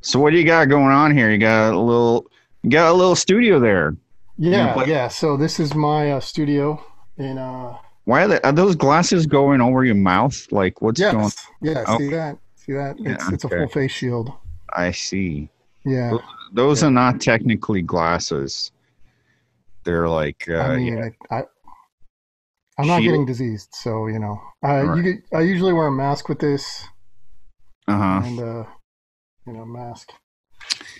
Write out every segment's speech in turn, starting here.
So what do you got going on here? You got a little studio there. Yeah. So this is my studio in Are those glasses going over your mouth? Like what's going? yes, yeah. Oh, See that? yeah, It's a okay. full face shield. I see. Yeah, Those, those yeah. are not technically glasses. They're like, I yeah, mean, I'm not getting shield. diseased, so All right. I usually wear a mask with this Uh-huh. and mask.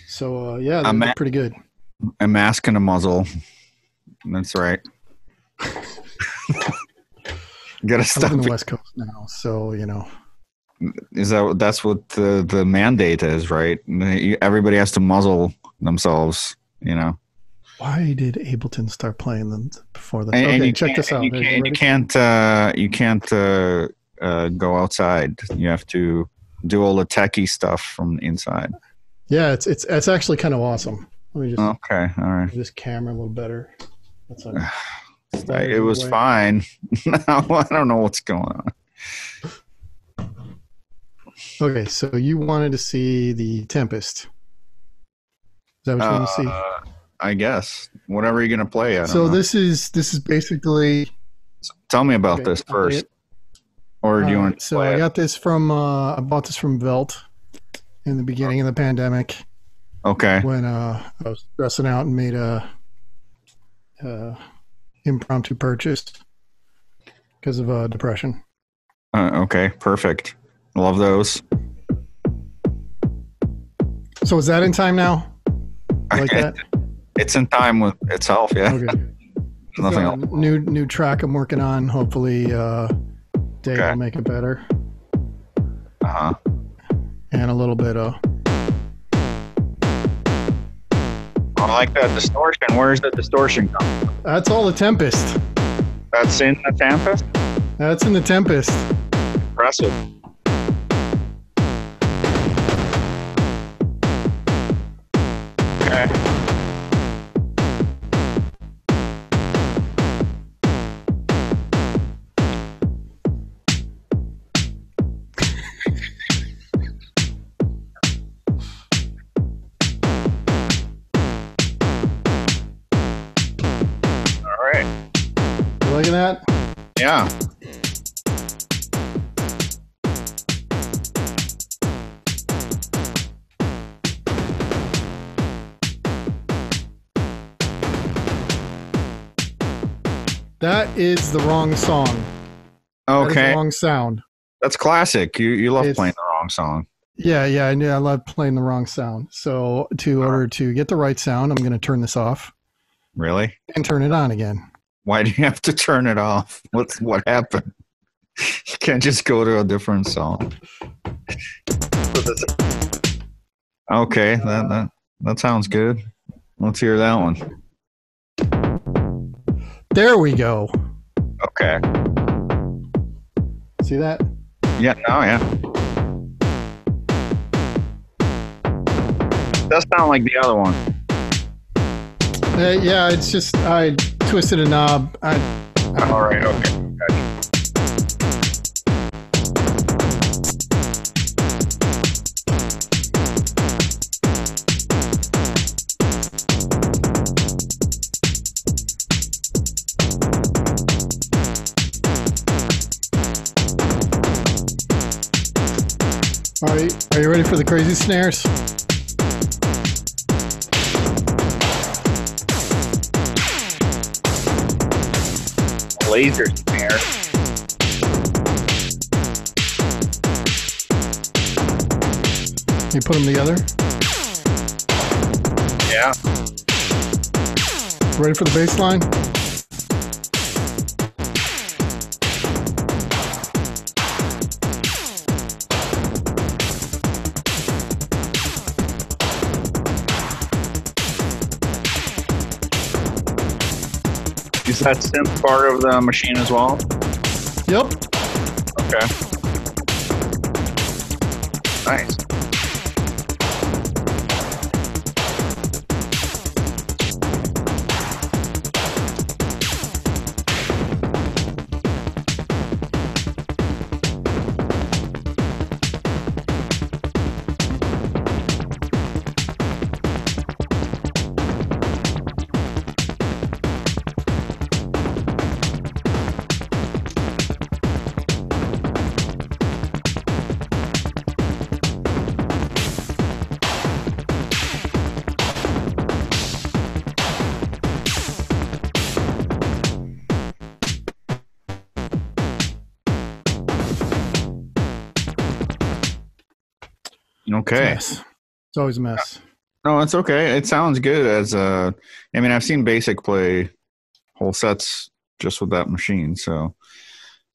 So yeah, A, they're ma- pretty good. a mask and a muzzle. That's right. Gotta I live in stop the it. West Coast now, so That's what the mandate is, right? Everybody has to muzzle themselves, you know. why did Ableton start playing them before this? And Okay, you check can't this out. Are you ready? you can't go outside. You have to do all the techie stuff from the inside. Yeah, it's actually kind of awesome. Let me just Okay, all right. this camera a little better. That's like It stutters in the was way. fine. Now I don't know what's going on. Okay, so you wanted to see the Tempest. Is that what you want to see? I guess whatever you're gonna play. I don't So know. this is basically Tell me about okay. this I'll play first, it. or do All you want right. to So play I it? got this from I bought this from Velt in the beginning of the pandemic Okay. when I was stressing out and made a impromptu purchase because of depression. Okay. Perfect. Love those. So is that in time now? You like that? It's in time with itself. Yeah. Okay. Nothing else. New track I'm working on. Hopefully, Dave Okay. will make it better. Uh-huh. And a little bit of. I like that distortion. Where's the distortion come from? That's all the Tempest. That's in the Tempest? That's in the Tempest. Impressive. Okay. All right. You liking that? Yeah. That is the wrong song. That is the Okay. wrong sound. That's classic. You love It's playing the wrong song. yeah. I knew I love playing the wrong sound. So to order to get the right sound, I'm going to turn this off Really? and turn it on again. Why do you have to turn it off? What happened? You can't just go to a different song. Okay, that sounds good. Let's hear that one. There we go. Okay. See that? Yeah, no, yeah. Does sound like the other one. Yeah, it's just I twisted a knob. All right, okay. Gotcha. Are you ready for the crazy snares? Laser snare. You put them together. Yeah. Ready for the bass line? Is that synth part of the machine as well? Yep. Okay. Nice. It's a Okay. mess. It's always a mess. No, it's okay. It sounds good as a. I mean, I've seen Basic play whole sets just with that machine, so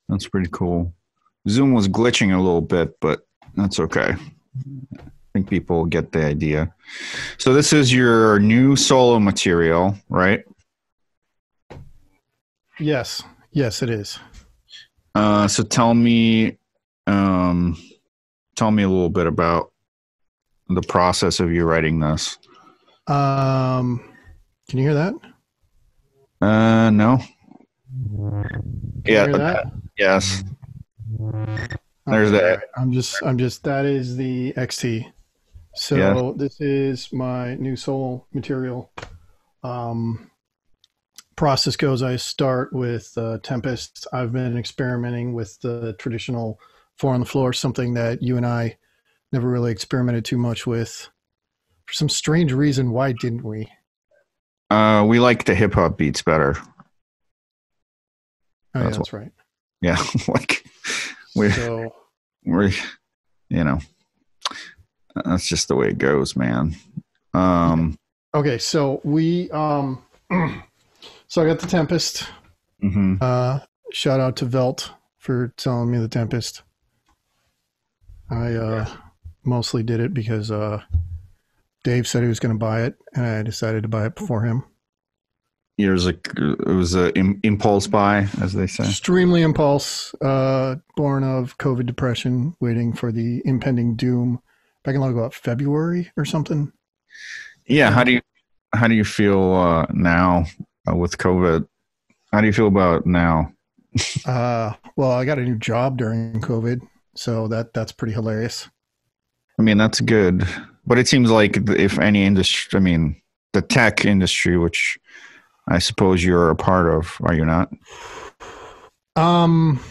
that's pretty cool. Zoom was glitching a little bit, but that's okay. I think people get the idea. So this is your new solo material, right? Yes. Yes, it is. So tell me a little bit about the process of you writing this. Can you hear that? No. Can you hear that? Yes. There's Okay, that. all right. I'm just that is the XT. So Yeah. this is my new soul material. Process goes, I start with Tempest. I've been experimenting with the traditional 4 on the floor, something that you and I never really experimented too much with. For some strange reason, why didn't we? We like the hip hop beats better. Oh, yeah, That's that's right. Yeah, like we're So, we're you know that's just the way it goes, man. Um, okay, so so I got the Tempest. mhm. Shout out to Velt for telling me the Tempest. I mostly did it because Dave said he was going to buy it, and I decided to buy it before him. It was a impulse buy, as they say. Extremely impulse, born of COVID depression, waiting for the impending doom. Back in like what, February or something. Yeah, how do you feel now with COVID? How do you feel about now? Well, I got a new job during COVID, so that's pretty hilarious. I mean, that's good, but it seems like if any industry, I mean, the tech industry, which I suppose you're a part of, are you not? Um,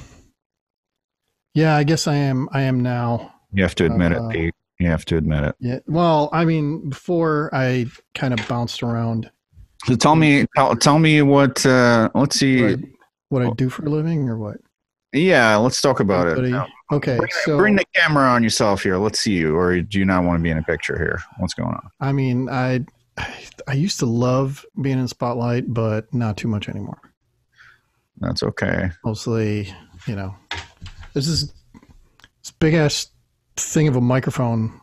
yeah, I guess I am. I am now. You have to admit it, Pete. You have to admit it. Yeah. Well, I mean, before I kind of bounced around. So tell me what. Let's see. What I do for a living, or what? Yeah, let's talk about it. Okay, Bring the camera on yourself here. Let's see you, or do you not want to be in a picture here? What's going on? I mean, I used to love being in spotlight, but not too much anymore. That's okay. Mostly, this big ass thing of a microphone,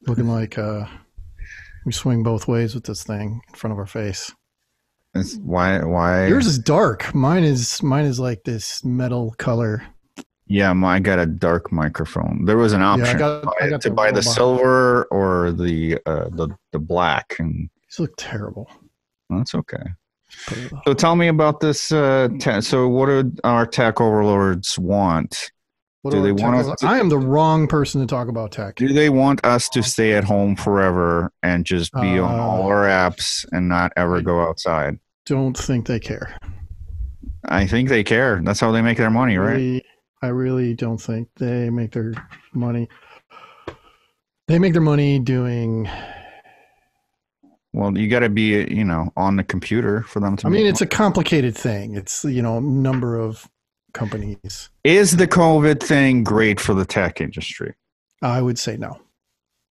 looking like we swing both ways with this thing in front of our face. Why yours is dark? Mine is like this metal color. Yeah, I got a dark microphone. There was an option to buy the silver or the black, and these look terrible. That's okay. So tell me about this. So what do our tech overlords want? Do they want us? I am the wrong person to talk about tech. Do they want us to stay at home forever and just be on all our apps and not ever go outside? Don't think they care. I think they care. That's how they make their money, right? I really don't think they make their money. They make their money doing. Well, you got to be, on the computer for them to. I mean, it's a complicated thing. It's number of companies. Is the COVID thing great for the tech industry? I would say no.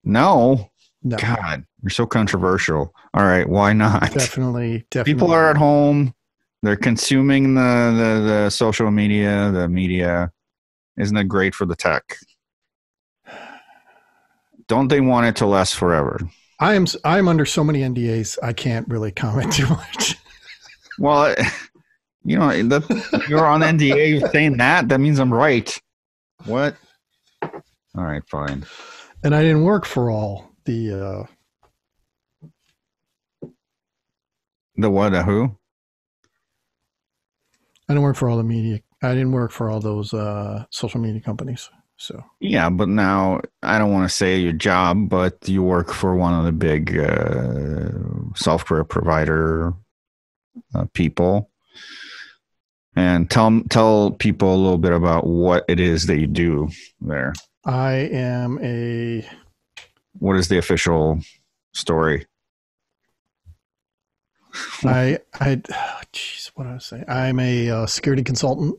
No. God, you're so controversial. All right, why not? Definitely. People are at home. They're consuming the social media, the media. Isn't it great for the tech? Don't they want it to last forever? I'm under so many NDAs. I can't really comment too much. Well, you're on NDA saying that. That means I'm right. What? All right, fine. And I didn't work for all the what? Who? I didn't work for all the media. I didn't work for all those social media companies. So yeah, but now I don't want to say your job, but you work for one of the big software provider people. And tell people a little bit about what it is that you do there. I am a. What is the official story? Jeez, what did I say? I'm a security consultant.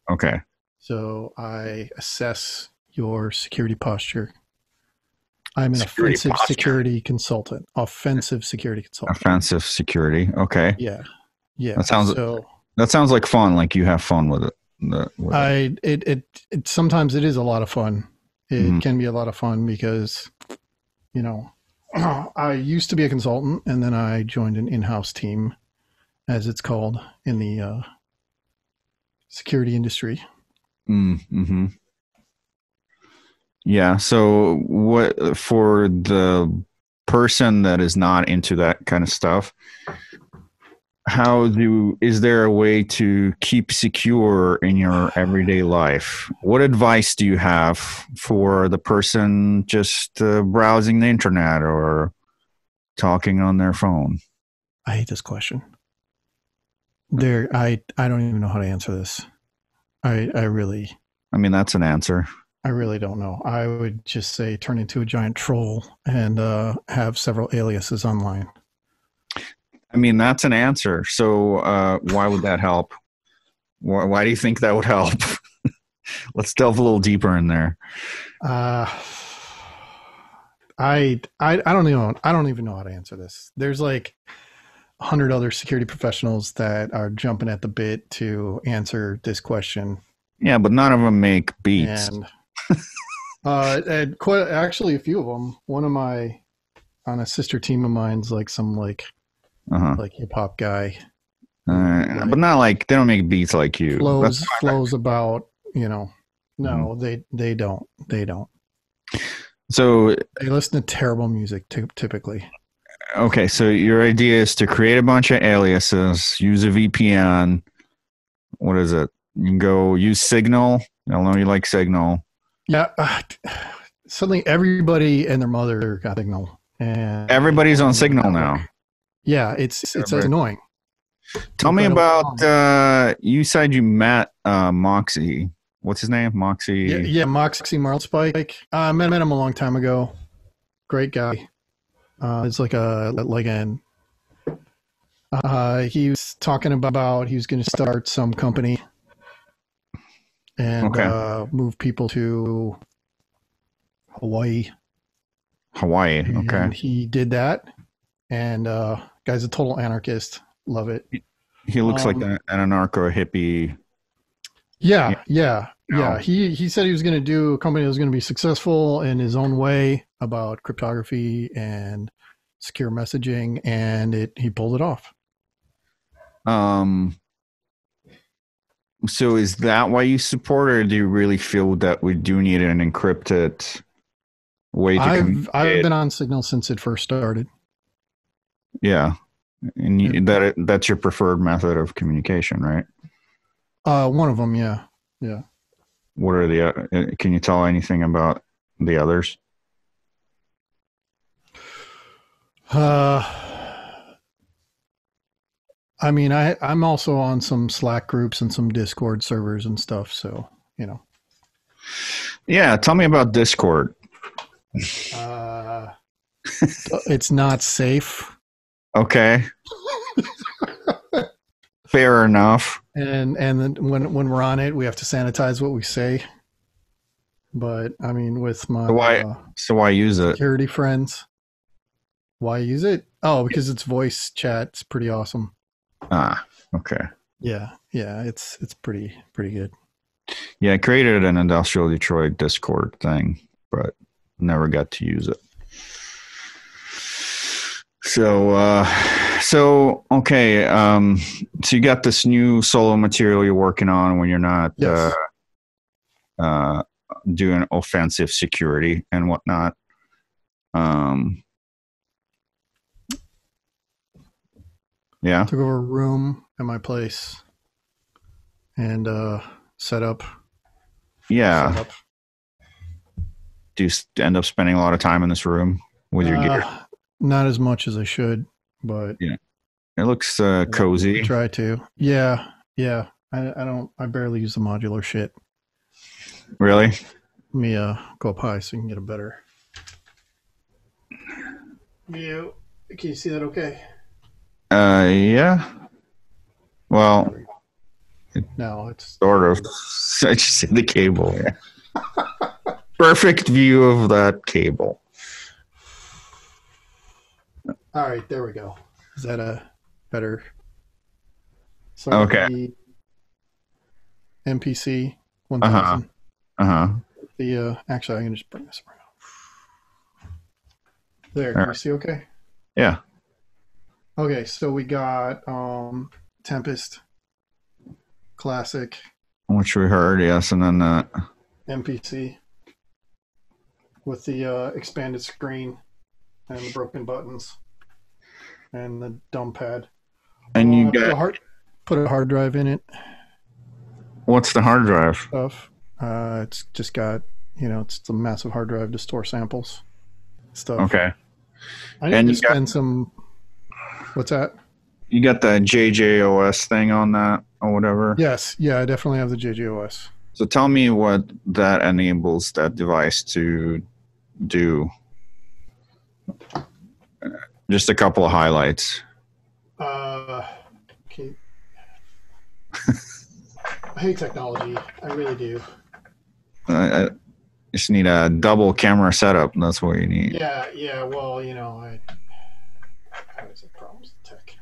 Okay. So I assess your security posture I'm an security offensive posture. security consultant. Offensive security consultant. Offensive security. Okay. Yeah. Yeah. That sounds So like fun. Like you have fun with it. it sometimes it is a lot of fun. It Mhm. can be a lot of fun because, you know, I used to be a consultant and then I joined an in-house team, as it's called in the security industry. Mm-hmm. Yeah. So what for the person that is not into that kind of stuff, is there a way to keep secure in your everyday life? What advice do you have for the person just browsing the internet or talking on their phone? I hate this question. I don't even know how to answer this. I really That's an answer. I really don't know. I would just say turn into a giant troll and have several aliases online. That's an answer. So why would that help? Why do you think that would help? Let's delve a little deeper in there. I don't know. I don't even know how to answer this. There's like 100 other security professionals that are jumping at the bit to answer this question. Yeah, but none of them make beats. And quite actually a few of them. One of my on a sister team of mine's like some like hip hop guy. But not like they don't make beats like you. Flows about, no, they don't. So they listen to terrible music typically. Okay, so your idea is to create a bunch of aliases, use a VPN. What is it? You can go use Signal. I know you like Signal. Yeah. Suddenly everybody and their mother got Signal. And everybody's on Signal now. Yeah, it's annoying. Tell me about you said you met Moxie. What's his name? Moxie. Yeah, Moxie Marlspike. I met him a long time ago. Great guy. It's like he was talking about he was going to start some company and move people to Hawaii. Okay. And he did that. And guy's a total anarchist. Love it. He looks like an anarcho hippie. Yeah. He said he was going to do a company that was going to be successful in his own way about cryptography and secure messaging, and he pulled it off. So is that why you support, or do you really feel that we do need an encrypted way to communicate? I've been on Signal since it first started. Yeah. And that's your preferred method of communication, right? One of them, yeah. What are can you tell anything about the others? I'm also on some Slack groups and some Discord servers and stuff, so, Yeah, tell me about Discord. It's not safe. Okay. Fair enough. And then when we're on it, we have to sanitize what we say. But with my so why use it? Security friends. Why use it? Oh, because it's voice chat. It's pretty awesome. Okay. Yeah, it's pretty good. Yeah, I created an Industrial Detroit Discord thing, but never got to use it. So okay. So you got this new solo material you're working on when you're not doing offensive security and whatnot. Yeah. Took over a room at my place and set up. Yeah. Do you end up spending a lot of time in this room with your gear? Not as much as I should, but yeah, it looks cozy. I try to. Yeah. I barely use the modular shit. Really? Let me go up high so you can get a better. Can you see that okay? Yeah. Well, no, it's sort of. I just see the cable. Yeah. Perfect view of that cable. All right, there we go. Is that a better? Start with Okay. the MPC Uh huh. 1000. Uh huh. The actually, I can just bring this around. There, All can you right. see? Okay. Yeah. Okay, so we got Tempest Classic Which we heard, yes, and then MPC with the expanded screen and the broken buttons and the dumb pad. and you Put got a hard drive in it. what's the hard drive? Stuff. It's just got it's a massive hard drive to store samples stuff. Okay. I need And to you got spend some. What's that? you got the JJOS thing on that or whatever. Yes, yeah, I definitely have the JJOS. So tell me what that enables that device to do. Just a couple of highlights. Okay. I hate technology. I really do. I just need a double camera setup. That's what you need. Yeah. Well, I always have problems with tech.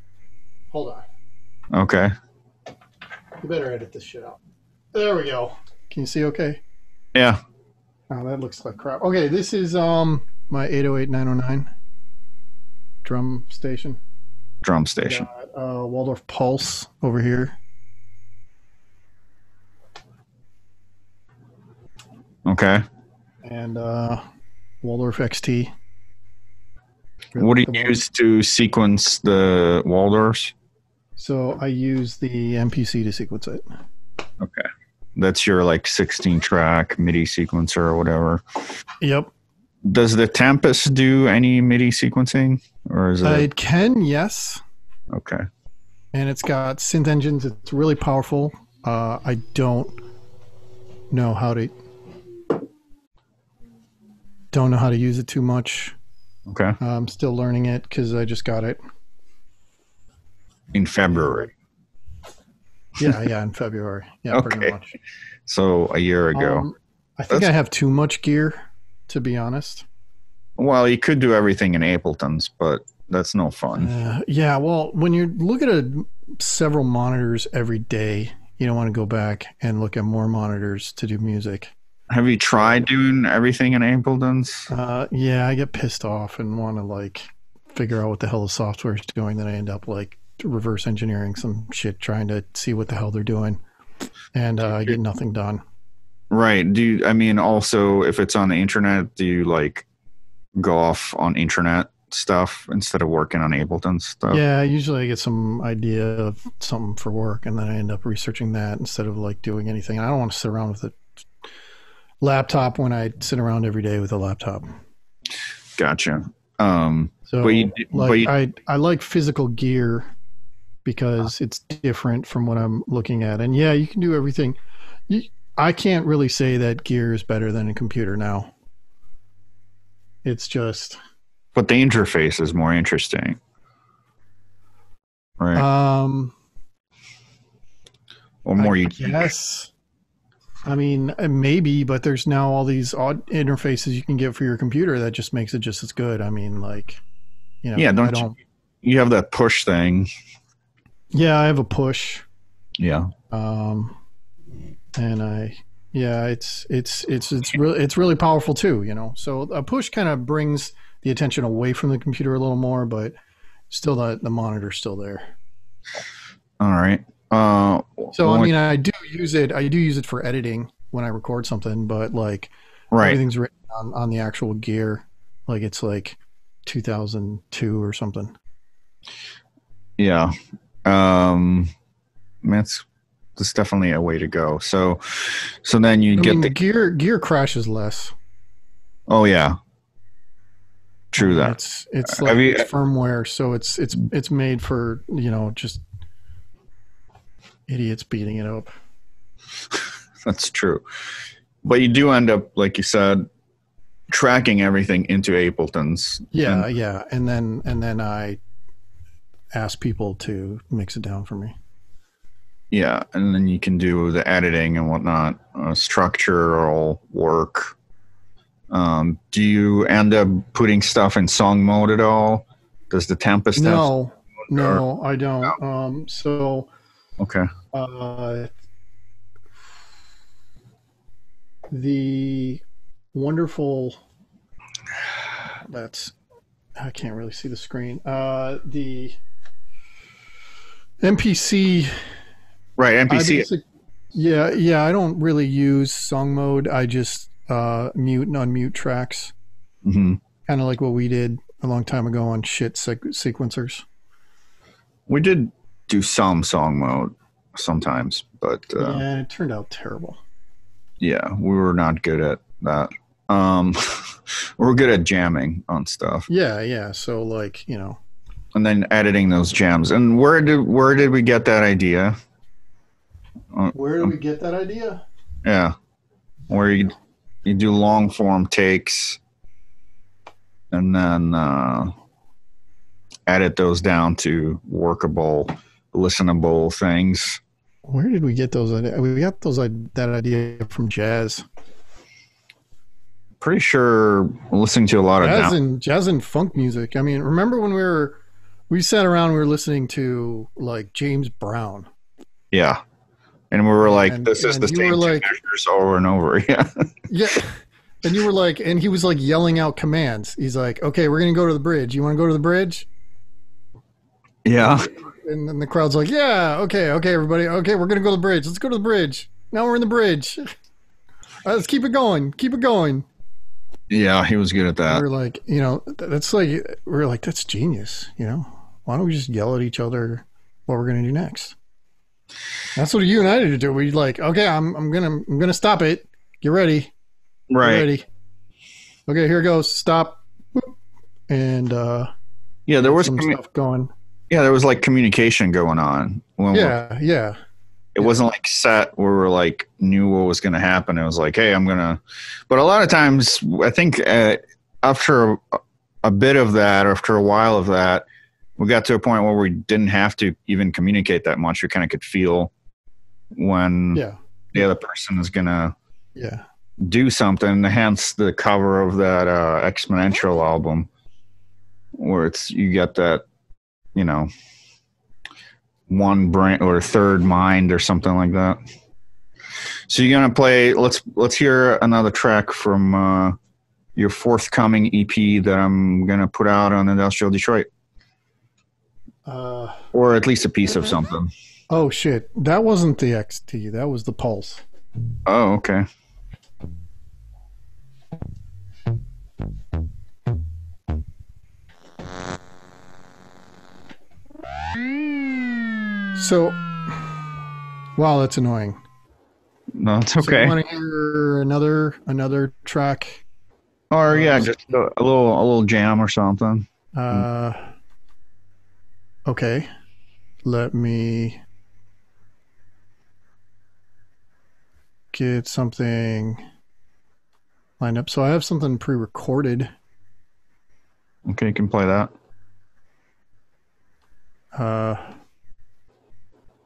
Hold on. Okay. You better edit this shit out. There we go. Can you see? Okay. Yeah. Oh, that looks like crap. Okay, this is my 808-909 drum station. Drum station. Got Waldorf Pulse over here. Okay. And Waldorf XT. What do you use to sequence the Waldorfs? So I use the MPC to sequence it. Okay. That's your like 16 track MIDI sequencer or whatever. Yep. Does the Tempest do any MIDI sequencing or is it? It can, yes. Okay. And it's got synth engines. It's really powerful. I don't know how to use it too much. Okay. I'm still learning it because I just got it In February. Yeah, in February. Yeah, Okay. pretty much. So a year ago. I think I have too much gear, to be honest. Well, you could do everything in Ableton's, but that's no fun. Yeah, well, when you look at several monitors every day, you don't want to go back and look at more monitors to do music. Have you tried doing everything in Ableton's? Yeah, I get pissed off and want to like figure out what the hell the software is doing. Then I end up like reverse engineering some shit, trying to see what the hell they're doing, and I get nothing done. Right. Also, if it's on the internet, do you like go off on internet stuff instead of working on Ableton stuff? Yeah, usually I get some idea of something for work, and then I end up researching that instead of like doing anything. I don't want to sit around with a laptop when I sit around every day with a laptop. Gotcha. I like physical gear because it's different from what I'm looking at. And yeah, you can do everything. I can't really say that gear is better than a computer now. It's just. But the interface is more interesting, right? Or more Yes. I mean, maybe, but there's now all these odd interfaces you can get for your computer that just makes it just as good. I mean, like, Yeah, you have that push thing? Yeah, I have a push. Yeah. It's really powerful too, So a push kind of brings the attention away from the computer a little more, but still the monitor's still there. All right. I do use it for editing when I record something, but like everything's written on the actual gear. Like it's like 2002 or something. Yeah. That's definitely a way to go. So then the gear crashes less. Oh yeah. True that. It's like it's firmware, so it's made for, just idiots beating it up. That's true. But you do end up, like you said, tracking everything into Ableton's. Yeah. And then I ask people to mix it down for me. Yeah, and then you can do the editing and whatnot, structural work. Do you end up putting stuff in song mode at all? Does the Tempest have? No, no, I No. don't. So Okay. uh, the wonderful. That's I can't really see the screen. The MPC. Right, NPC. Yeah. I don't really use song mode. I just mute and unmute tracks, Hmm. kind of like what we did a long time ago on shit sequencers. We did do some song mode sometimes, but Yeah, it turned out terrible. yeah, we were not good at that. Um, we're good at jamming on stuff, Yeah. So and then editing those jams. And where did we get that idea? where do we get that idea? Yeah, where you do long form takes, and then edit those down to workable, listenable things. Where did we get those? We got that idea from Jazz. Pretty sure listening to a lot of Jazz and funk music. I mean, remember when we sat around, we were listening to like James Brown. Yeah. And we were like, this is and the you same were two like- measures over and over. Yeah. Yeah. And you were like, and he was like yelling out commands. He's like, okay, we're going to go to the bridge. You want to go to the bridge? Yeah. And then the crowd's like, yeah, okay, everybody. Okay, we're going to go to the bridge. Let's go to the bridge. Now we're in the bridge. Let's keep it going. Keep it going. Yeah, he was good at that. We're like, we're like, that's genius. Why don't we just yell at each other what we're going to do next? That's what you and I did to do. We like, okay, I'm gonna stop it. Get ready. Right. Get ready. Okay, here it goes. Stop. And yeah, there was some stuff going. Yeah, there was like communication going on. Yeah. It wasn't like set where we're like knew what was going to happen. It was like, hey, but a lot of times I think after a bit of that, after a while of that, we got to a point where we didn't have to even communicate that much. We kind of could feel when the other person is going to do something, hence the cover of that Exponential album where you get that, one brain or third mind or something like that. So you're gonna play. Let's hear another track from your forthcoming EP that I'm gonna put out on Industrial Detroit, or at least a piece of something. Oh shit! That wasn't the XT. That was the Pulse. Oh, okay. So, wow, that's annoying. No, it's okay. So you want to hear another track? Or just a little jam or something. Okay. Let me get something lined up. So I have something pre-recorded. Okay, you can play that.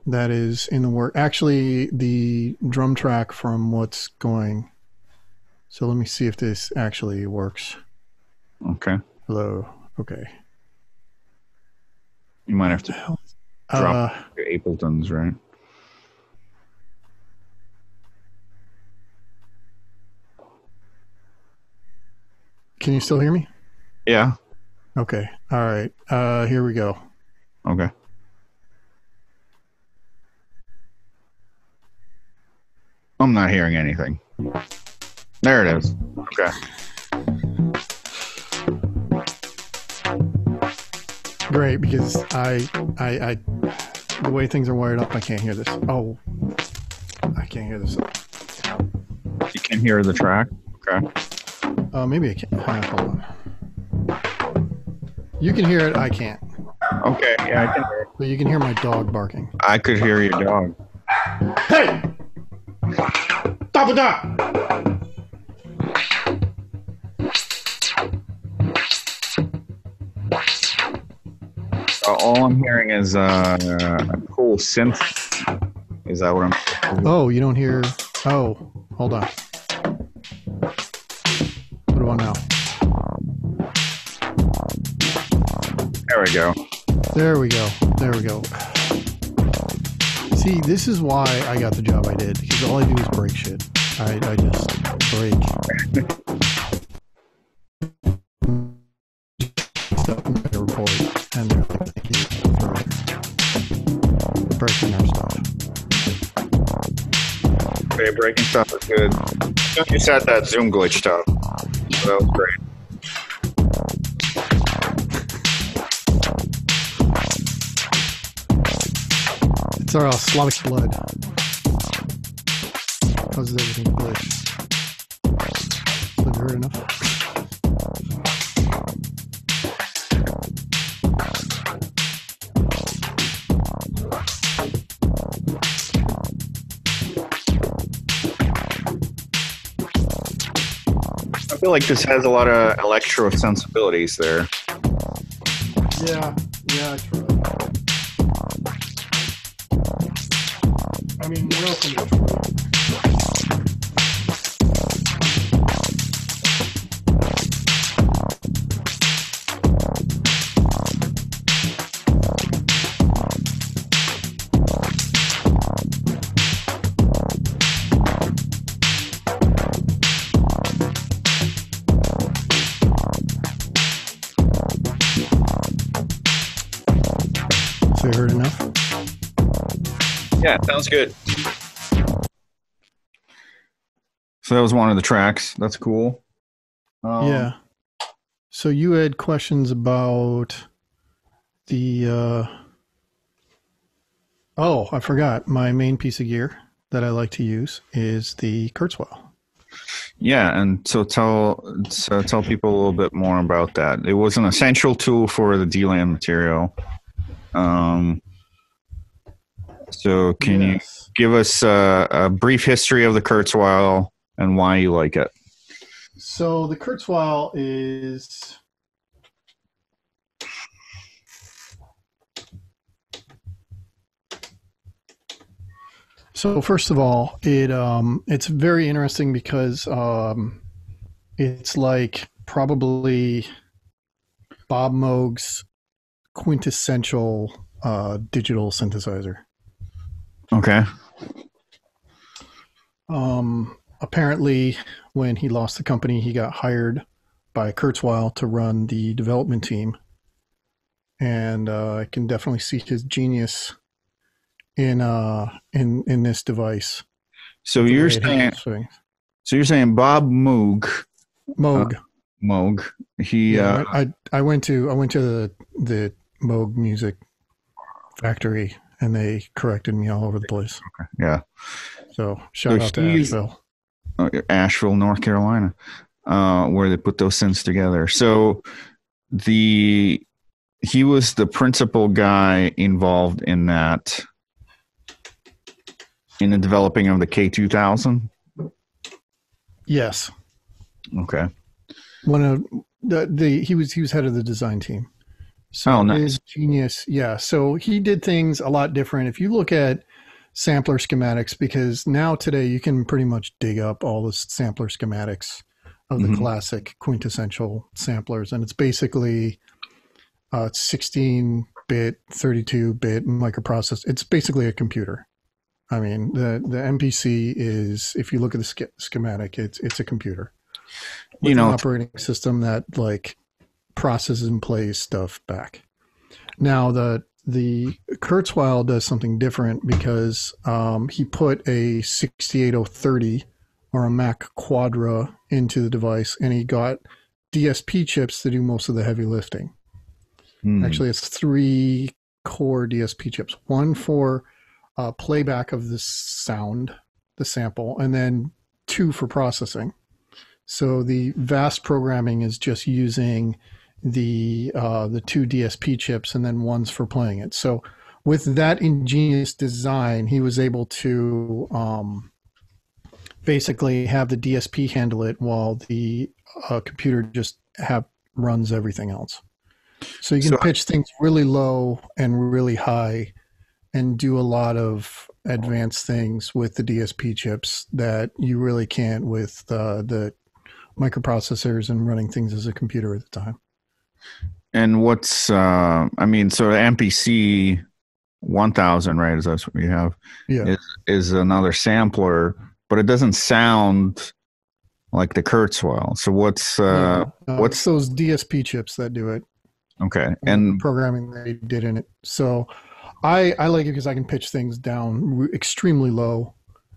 That is in the work. Actually, the drum track from what's going. So let me see if this actually works. Okay. Hello. Okay. You might have to drop your Abletons, right? Can you still hear me? Yeah. Okay. All right. Here we go. Okay. I'm not hearing anything. There it is. Okay. Great, because I the way things are wired up, I can't hear this. Oh, I can't hear this. You can hear the track? Okay. Maybe I can. Hold on. You can hear it. I can't. Okay. Yeah, I can hear it. But you can hear my dog barking. I could hear your dog. Hey! Stop with that! All I'm hearing is a cool synth. Is that what I'm? Oh, you don't hear? Oh, hold on. What about now? There we go. There we go. There we go. See, this is why I got the job I did, because all I do is break shit. I just break stuff in my report, and they're like, thank you for breaking our stuff. Okay, breaking stuff is good. You said that Zoom glitch stuff. So that was great. It's our Slavic blood. Causes everything to glitch. So have you heard enough? I feel like this has a lot of electro sensibilities there. Yeah, true. I mean, welcome to Detroit. So you heard enough? Yeah, sounds good. So that was one of the tracks. That's cool. Yeah. So you had questions about the oh, I forgot. My main piece of gear that I like to use is the Kurzweil. Yeah, and so tell people a little bit more about that. It was an essential tool for the DeLIEN material. So can you give us a brief history of the Kurzweil and why you like it? So the Kurzweil is so first of all, it's very interesting because it's like probably Bob Moog's quintessential digital synthesizer. Okay. Apparently, when he lost the company, he got hired by Kurzweil to run the development team, and I can definitely see his genius in this device. So you're saying Bob Moog. Moog. Moog. He. Yeah, I went to the Moog music factory, and they corrected me all over the place. Okay. Yeah. So shout out to Asheville. Asheville, North Carolina, where they put those synths together. So he was the principal guy involved in that, in the developing of the K2000. Yes. Okay. One of he was head of the design team. So nice. His genius, yeah. So he did things a lot different. If you look at sampler schematics, because now today you can pretty much dig up all the sampler schematics of the classic quintessential samplers, and it's basically 16-bit, 32-bit microprocessor. It's basically a computer. I mean, the MPC is, if you look at the schematic, it's a computer with an operating system that like processes and plays stuff back. Now the Kurzweil does something different because he put a 68030 or a Mac Quadra into the device, and he got DSP chips to do most of the heavy lifting. Actually, it's 3 core DSP chips, one for playback of the sound, the sample, and then 2 for processing. So the vast programming is just using the 2 DSP chips, and then one's for playing it. So with that ingenious design, he was able to basically have the DSP handle it while the computer just runs everything else. So you can pitch things really low and really high and do a lot of advanced things with the DSP chips that you really can't with the microprocessors and running things as a computer at the time. And what's I mean, so the MPC 1000, right? Is that's what we have? Yeah. Is another sampler, but it doesn't sound like the Kurzweil. So what's it's those DSP chips that do it. okay? And the programming they did in it. So I like it because I can pitch things down extremely low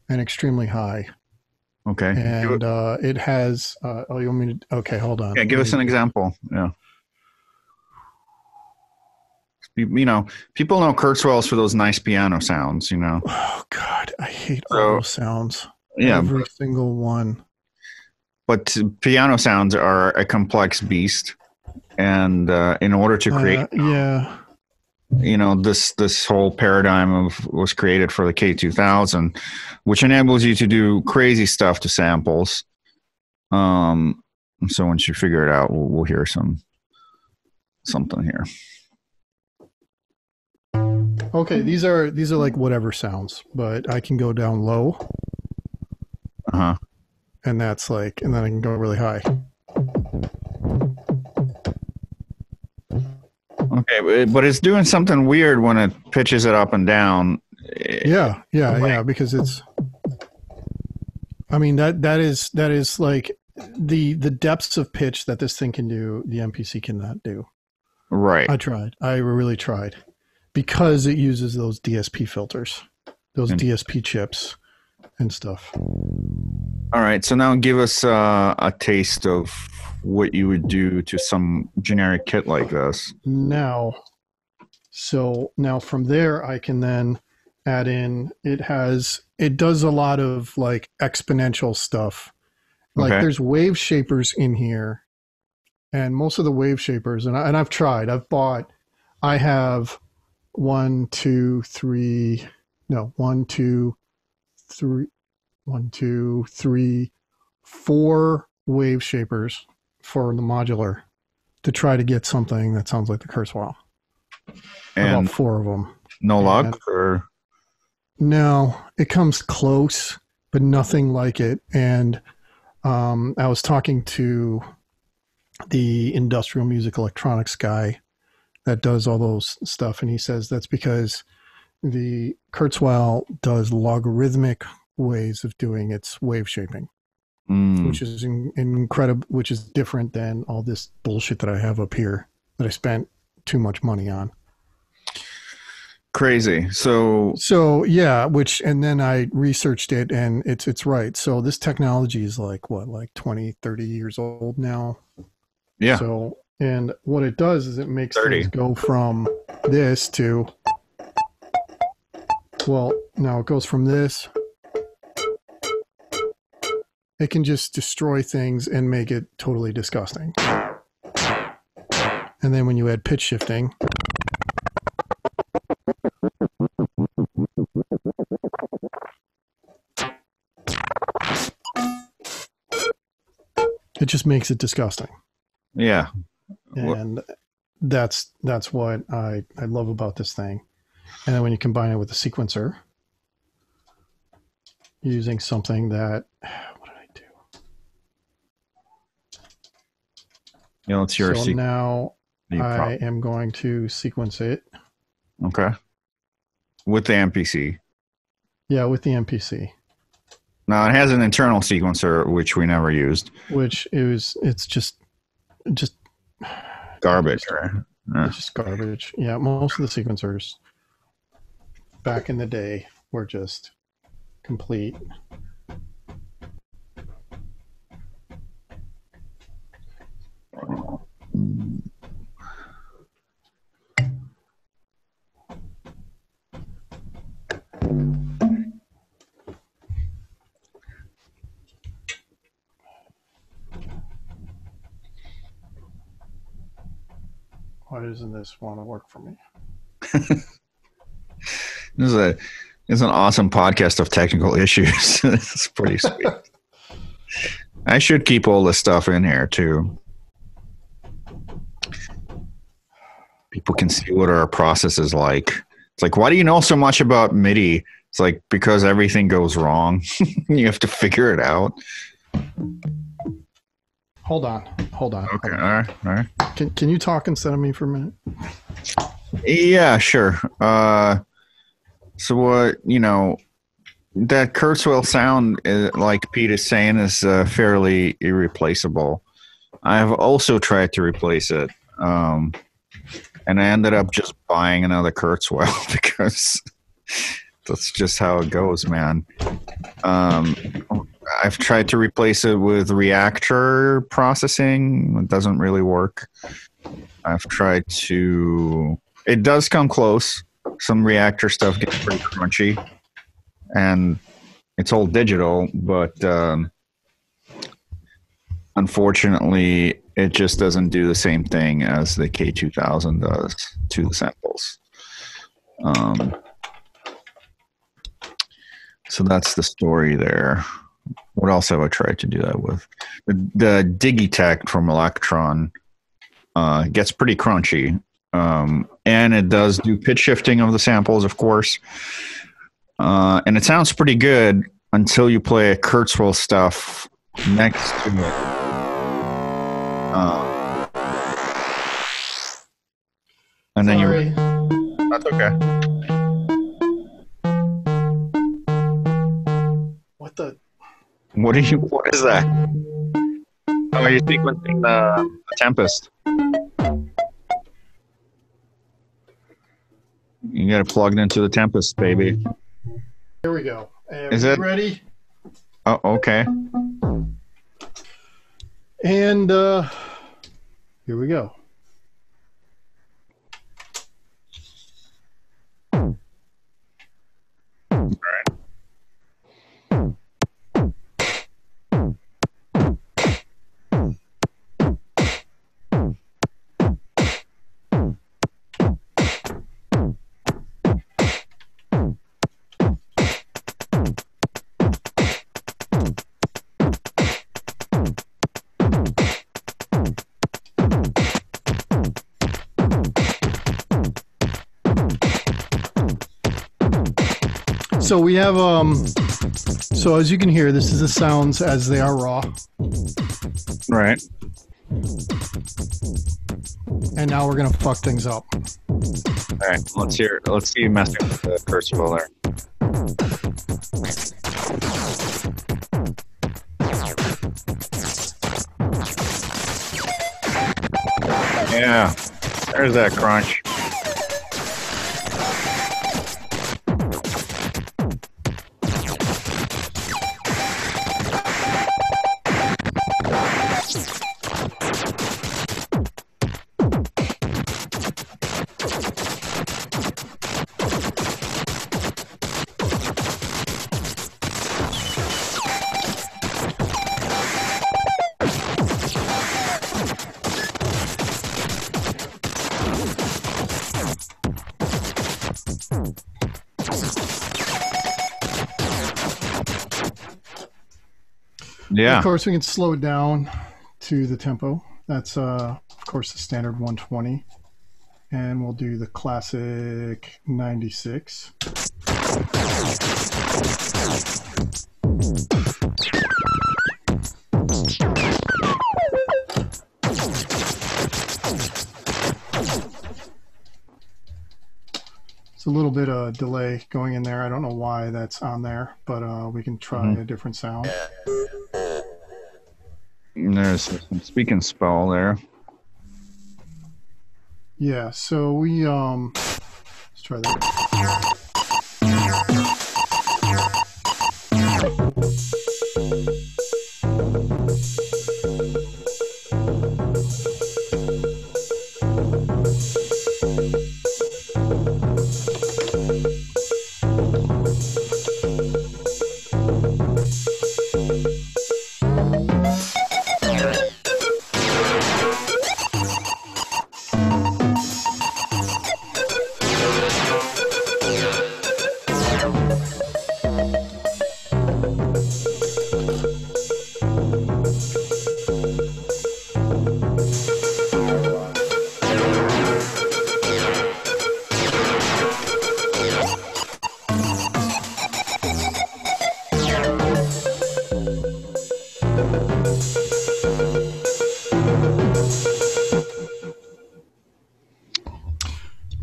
and extremely high. Okay. And it has. Oh, you want me to? Okay, hold on. Yeah, give us an example. Yeah. You know, people know Kurzweils for those nice piano sounds. You know. Oh God, I hate all those sounds. Yeah, every single one. But piano sounds are a complex beast, and in order to create, you know, this whole paradigm was created for the K2000, which enables you to do crazy stuff to samples. So once you figure it out, we'll hear something here. Okay, these are like whatever sounds, but I can go down low. And that's like, and then I can go really high. Okay, but it's doing something weird when it pitches it up and down. Yeah, because it's. I mean that is like the depths of pitch that this thing can do. The MPC cannot do. Right. I really tried, because it uses those DSP filters, those DSP chips, and stuff. All right, so now give us a taste of what you would do to some generic kit like this. Now from there, I can then add in. It does a lot of like exponential stuff. Like there's wave shapers in here, and most of the wave shapers, and I've tried. I have 1, 2, 3, 4 wave shapers for the modular to try to get something that sounds like the Kurzweil. And about 4 of them. No luck? Or no, it comes close, but nothing like it. And I was talking to the industrial music electronics guy that does all those stuff, and he says that's because the Kurzweil does logarithmic ways of doing its wave shaping, which is incredible, which is different than all this bullshit that I have up here that I spent too much money on. Crazy. So yeah, and then I researched it, and it's right. So this technology is like 20, 30 years old now. Yeah. So, and what it does is it makes things go from this to, now it goes from this. It can just destroy things and make it totally disgusting. And then when you add pitch shifting, it just makes it disgusting. Yeah. And that's what I love about this thing. And then when you combine it with a sequencer, using something that, what did I do? Yeah, it's your so now I am going to sequence it. Okay. With the MPC. Yeah, with the MPC. Now it has an internal sequencer, which we never used. It's just garbage, right? It's just garbage. Yeah, most of the sequencers back in the day were just complete. Why doesn't this want to work for me? This is an awesome podcast of technical issues. It's pretty sweet. I should keep all this stuff in here too. People can see what our process is like. It's like, why do you know so much about MIDI? It's like, because everything goes wrong. You have to figure it out. Hold on. Okay, all right. Can you talk instead of me for a minute? Yeah, sure. So what, that Kurzweil sound, like Pete is saying, is fairly irreplaceable. I've also tried to replace it, and I ended up just buying another Kurzweil because that's just how it goes, man. I've tried to replace it with reactor processing. It doesn't really work. I've tried to... It does come close. Some reactor stuff gets pretty crunchy. And it's all digital, but unfortunately, it just doesn't do the same thing as the K2000 does to the samples. So that's the story there. What else have I tried to do that with? The Digitech from Electron gets pretty crunchy. And it does do pitch shifting of the samples, of course. And it sounds pretty good until you play a Kurzweil stuff next to it. And then Sorry. That's okay. What is that? Oh, are you sequencing the Tempest? You got it plugged into the Tempest, baby. Here we go. Is it ready? Oh, okay. And here we go. All right. So we have, so as you can hear, this is the sounds as they are raw. Right. And now we're going to fuck things up. All right. Let's see you messing with the Kurzweil there. Yeah. There's that crunch. Yeah. Of course, we can slow it down to the tempo. That's, of course, the standard 120. And we'll do the classic 96. It's a little bit of delay going in there. I don't know why that's on there, but we can try a different sound. There's some speak and spell there. Yeah, so we let's try that.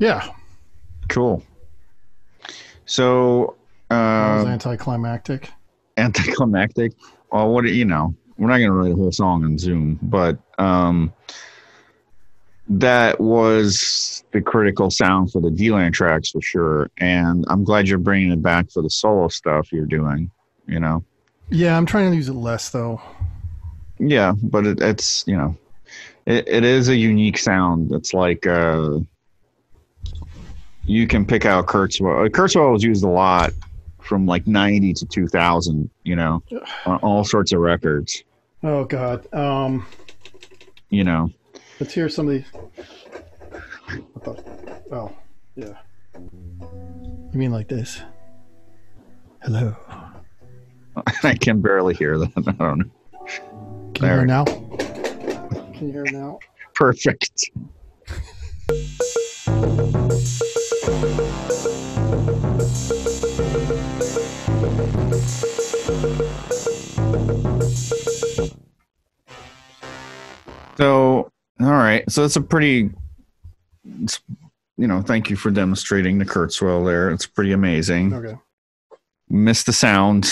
Yeah. Cool. So, That was anticlimactic. anticlimactic. Well, what you know, we're not going to write a whole song on Zoom, but that was the critical sound for the DeLIEN tracks for sure. And I'm glad you're bringing it back for the solo stuff you're doing. You know. Yeah, I'm trying to use it less though. Yeah, but it's you know, it is a unique sound. It's like you can pick out Kurzweil. Kurzweil was used a lot from like 90 to 2000, you know, on all sorts of records. Oh God. You know. Let's hear some of these. Oh, yeah. You mean like this? Hello. I can barely hear that. I don't know. Can you hear now? Can you hear now? Perfect. So, all right. So it's a pretty, you know, thank you for demonstrating the Kurzweil there. It's pretty amazing. Okay. Missed the sound.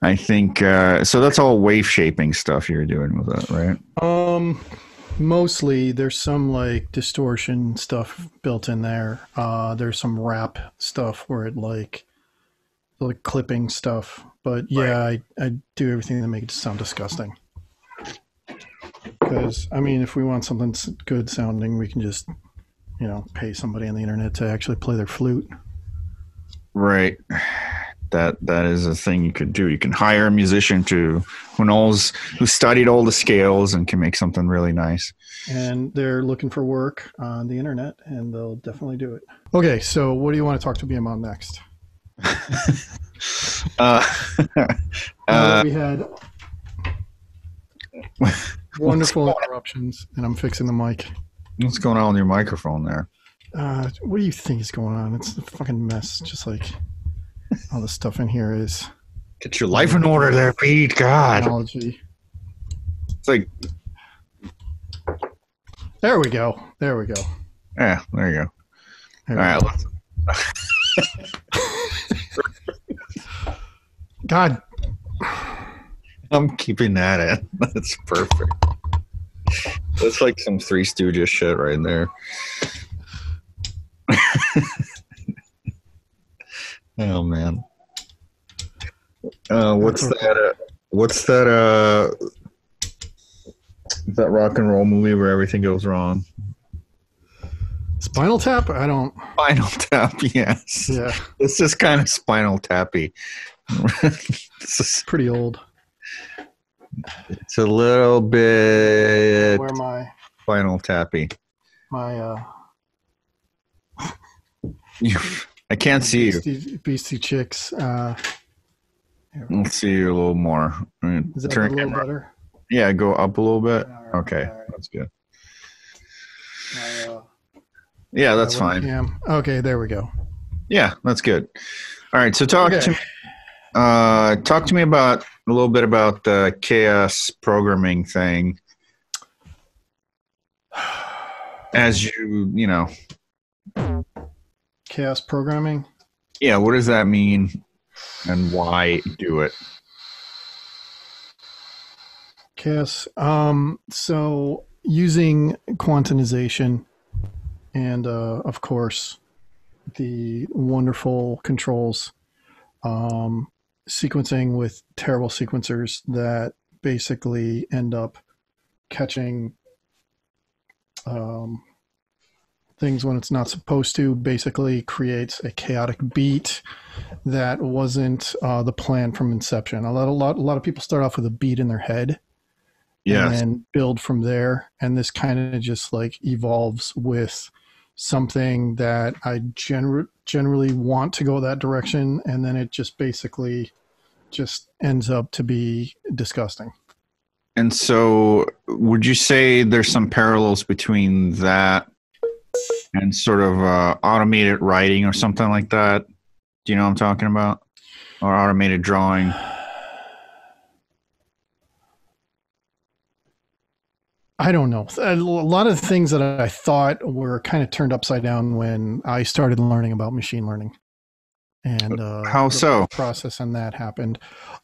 I think so. That's all wave shaping stuff you're doing with it, right? Mostly there's some like distortion stuff built in there. There's some rap stuff where it like clipping stuff. But yeah, right. I do everything to make it sound disgusting. Because I mean, if we want something good sounding, we can just, you know, pay somebody on the internet to actually play their flute. Right. That is a thing you could do. You can hire a musician who studied all the scales and can make something really nice. And they're looking for work on the internet, and they'll definitely do it. Okay, so what do you want to talk to me about next? We had wonderful interruptions, and I'm fixing the mic. What's going on with your microphone there? What do you think is going on? It's a fucking mess, just like all the stuff in here is. Get your life in order there, Pete. God. Technology. It's like. There we go. There we go. Yeah, there you go. There all right. God. I'm keeping that in. That's perfect. That's like some Three Stooges shit right there. Oh man. What's that rock and roll movie where everything goes wrong? Spinal Tap? I don't. Spinal Tap, yes. Yeah. This is kind of Spinal Tappy. This is pretty old. It's a little bit. Where am I? Spinal Tappy. My I can't see you. Beastie Chicks. Let's see you a little more. Is that a little better? Yeah, go up a little bit. Right, okay, right. That's good. Yeah, that's fine. Okay, there we go. Yeah, that's good. All right, so talk to me about a little bit about the chaos programming thing. As you know. Chaos programming? Yeah, what does that mean and why do it? Chaos. So using quantization and of course the wonderful controls, sequencing with terrible sequencers that basically end up catching things when it's not supposed to, basically creates a chaotic beat that wasn't the plan from inception. A lot of people start off with a beat in their head, and then build from there. And this kind of just like evolves with something that I generally want to go that direction, and then it just basically just ends up to be disgusting. And so would you say there's some parallels between that and sort of automated writing or something like that? Do you know what I'm talking about? Or automated drawing? I don't know. A lot of the things that I thought were kind of turned upside down when I started learning about machine learning, and How the so? process on that happened.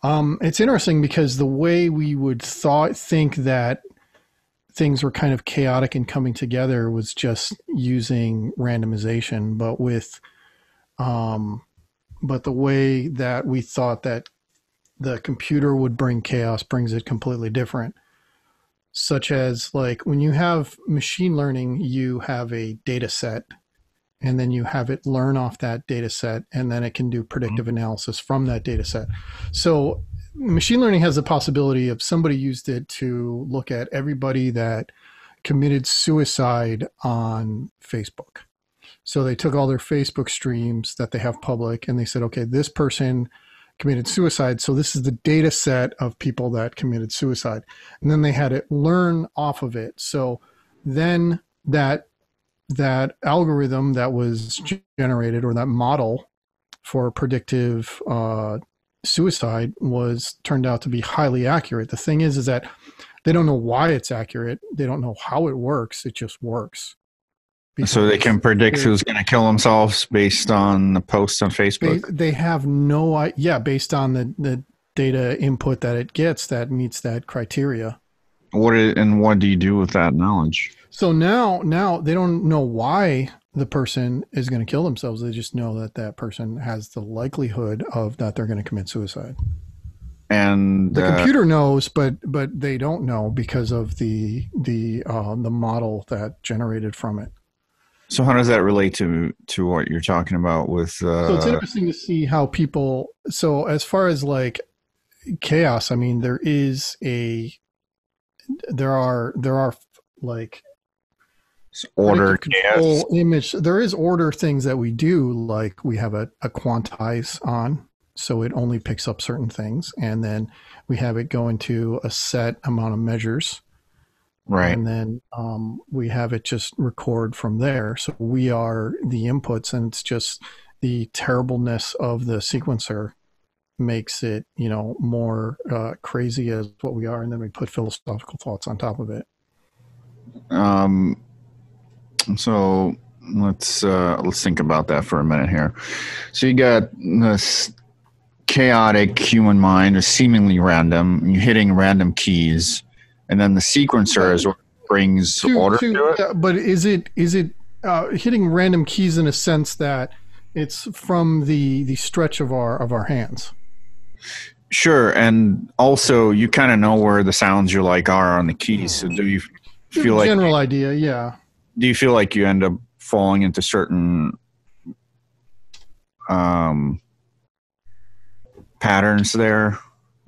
It's interesting because the way we would think that things were kind of chaotic and coming together was just using randomization, but the way that we thought that the computer would bring chaos brings it completely different. Such as like when you have machine learning, you have a data set and then you have it learn off that data set and then it can do predictive analysis from that data set. So machine learning has the possibility of somebody used it to look at everybody that committed suicide on Facebook. So they took all their Facebook streams that they have public and they said, okay, this person committed suicide. So this is the data set of people that committed suicide. And then they had it learn off of it. So then that algorithm that was generated, or that model for predictive suicide, was turned out to be highly accurate. The thing is that they don't know why it's accurate. They don't know how it works. It just works. So they can predict who's going to kill themselves based on the posts on Facebook? They have no idea, based on the data input that it gets that meets that criteria. What do you do with that knowledge? So now they don't know why the person is going to kill themselves. They just know that that person has the likelihood of that they're going to commit suicide. And the computer knows, but they don't know because of the model that generated from it. So how does that relate to what you're talking about with? So it's interesting to see how people. So as far as like chaos, I mean, there are like order control image. There is order things that we do, like we have a quantize on, so it only picks up certain things, and then we have it go into a set amount of measures. Right. And then we have it just record from there. So we are the inputs, and it's just the terribleness of the sequencer makes it, more crazy as what we are. And then we put philosophical thoughts on top of it. So let's think about that for a minute here. So you got this chaotic human mind, is seemingly random. You're hitting random keys. And then the sequencer is what brings order to it. Yeah, but is it hitting random keys in a sense that it's from the stretch of our hands? Sure, and also you kind of know where the sounds you like are on the keys. So do you feel like general idea? Yeah. Do you feel like you end up falling into certain patterns there?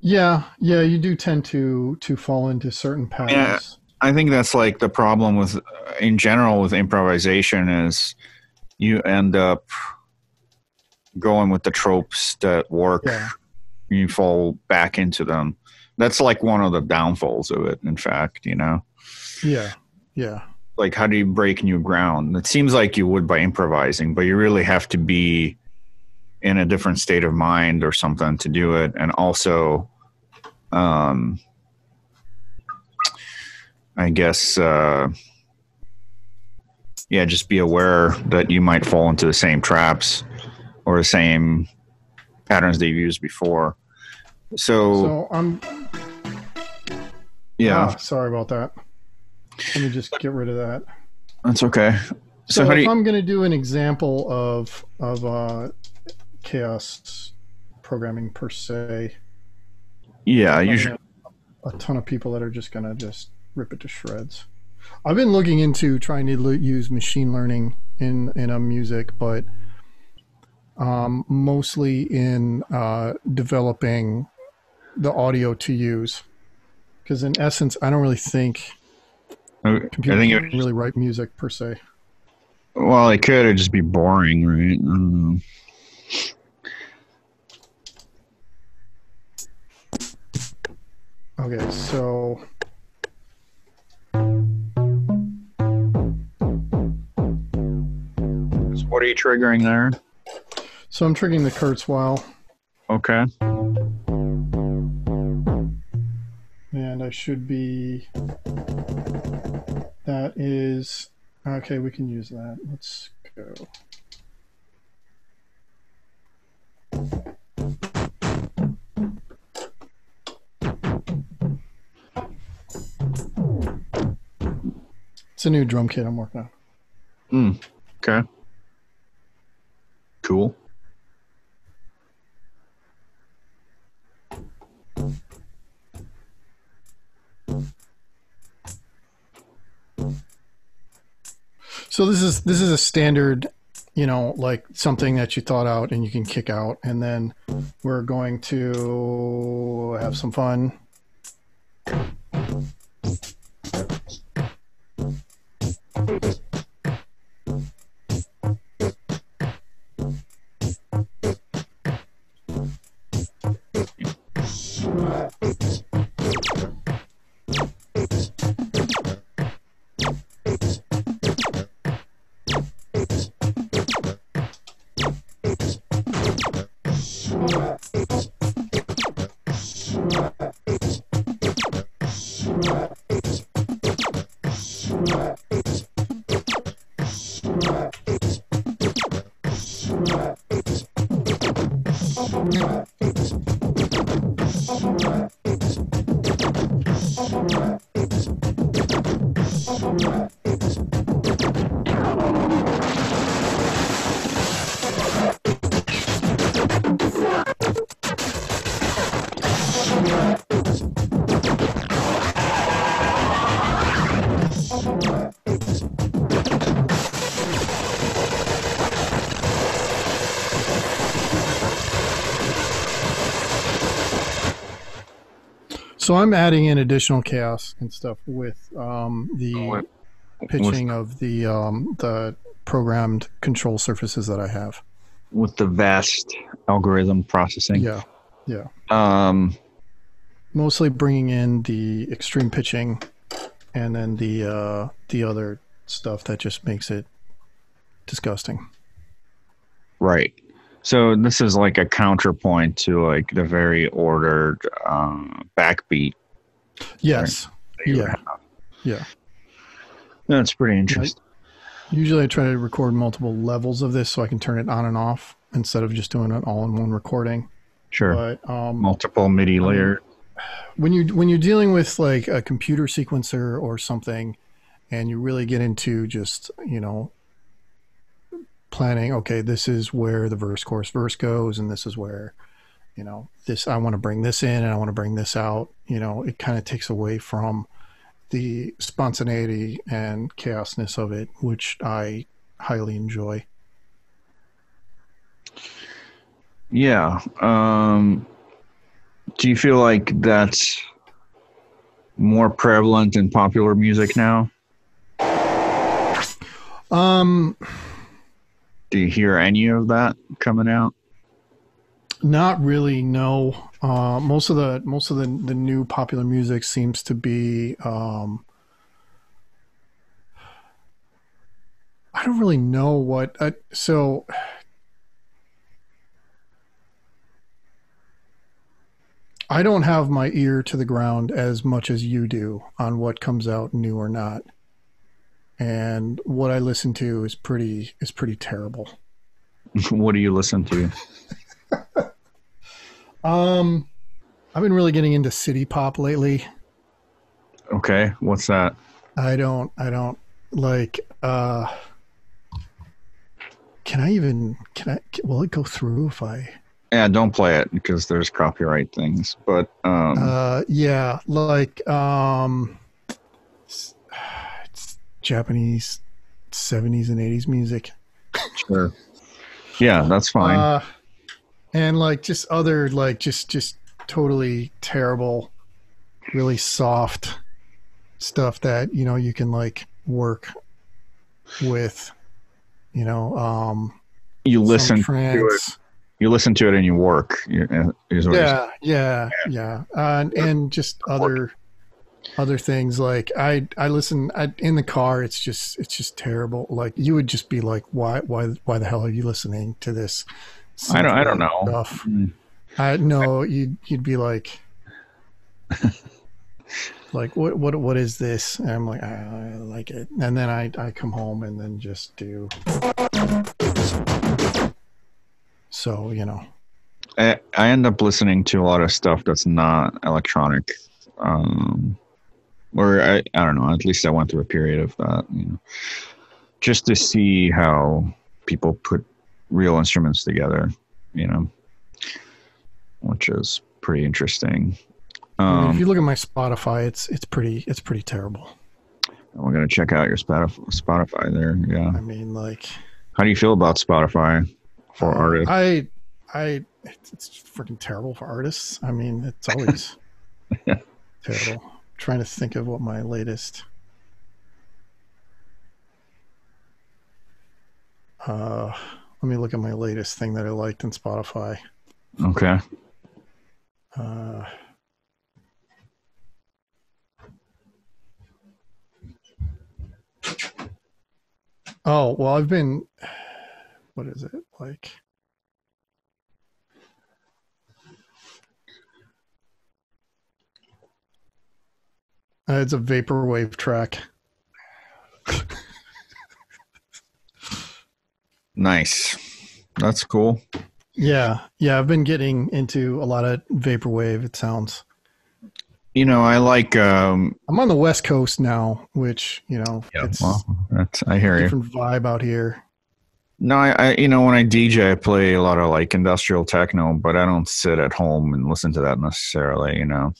Yeah, you do tend to fall into certain patterns. Yeah, I think that's like the problem with, in general, with improvisation, is you end up going with the tropes that work. Yeah. You fall back into them. That's like one of the downfalls of it, in fact, Yeah. Like, how do you break new ground? It seems like you would by improvising, but you really have to be in a different state of mind or something to do it. And also, I guess, just be aware that you might fall into the same traps or the same patterns that you've used before. So sorry about that. Let me just get rid of that. That's okay. So if I'm going to do an example of chaos programming per se, usually a ton of people that are just going to just rip it to shreds. I've been looking into trying to use machine learning in a music, but mostly in developing the audio to use, because in essence, I don't really think computers can really write music per se. Well, it could. It'd just be boring, right? I don't know. Okay, so what are you triggering there? So I'm triggering the Kurzweil. Okay. And I should be, that is, okay, we can use that. Let's go. It's a new drum kit I'm working on. Okay. Cool. So this is a standard, you know, like something that you thought out and you can kick out, and then we're going to have some fun. So I'm adding in additional chaos and stuff with the pitching of the programmed control surfaces that I have. With the vast algorithm processing. Yeah. Mostly bringing in the extreme pitching, and then the other stuff that just makes it disgusting. Right. So this is like a counterpoint to like the very ordered backbeat. Yes. Right? Yeah. That's pretty interesting. Usually I try to record multiple levels of this so I can turn it on and off instead of just doing it all in one recording. Sure. But multiple MIDI layers. When you're dealing with like a computer sequencer or something, and you really get into just, you know, planning, okay, this is where the verse, chorus, verse goes, and this is where, you know, this, I want to bring this in and I want to bring this out, you know, it kind of takes away from the spontaneity and chaosness of it, which I highly enjoy. Yeah. Do you feel like that's more prevalent in popular music now? Do you hear any of that coming out? Not really, no. Most of the new popular music seems to be I don't really know what so I don't have my ear to the ground as much as you do on what comes out new or not. And what I listen to is pretty terrible. What do you listen to? I've been really getting into city pop lately. Okay, what's that? I don't like will it go through if I Yeah, don't play it because there's copyright things. But yeah, like it's Japanese 70s and 80s music. Sure. Yeah, that's fine. And like just other like just totally terrible, really soft stuff that, you know, you can like work with, you know, you listen to it. You listen to it and you work. Yeah. And just other things like I listen in the car. It's just terrible. Like you would just be like, why the hell are you listening to this? I don't know. Stuff. I know you'd be like, like what is this? And I'm like, I like it. And then I come home and then just do. So, you know. I end up listening to a lot of stuff that's not electronic. Or I don't know, at least I went through a period of that, you know, just to see how people put real instruments together, you know, which is pretty interesting. I mean, if you look at my Spotify, it's pretty terrible. We're gonna check out your Spotify there. Yeah. I mean, like, how do you feel about Spotify for artists? It's freaking terrible for artists. I mean, it's always terrible. I'm trying to think of what my latest. Let me look at my latest thing that I liked in Spotify. Okay. Oh, well, I've been, what is it like? It's a vaporwave track. Nice. That's cool. Yeah. I've been getting into a lot of vaporwave. It sounds. You know, I like. I'm on the West Coast now, which, you know, it's I hear a different vibe out here. No, I you know, when I DJ, I play a lot of like industrial techno, but I don't sit at home and listen to that necessarily. You know,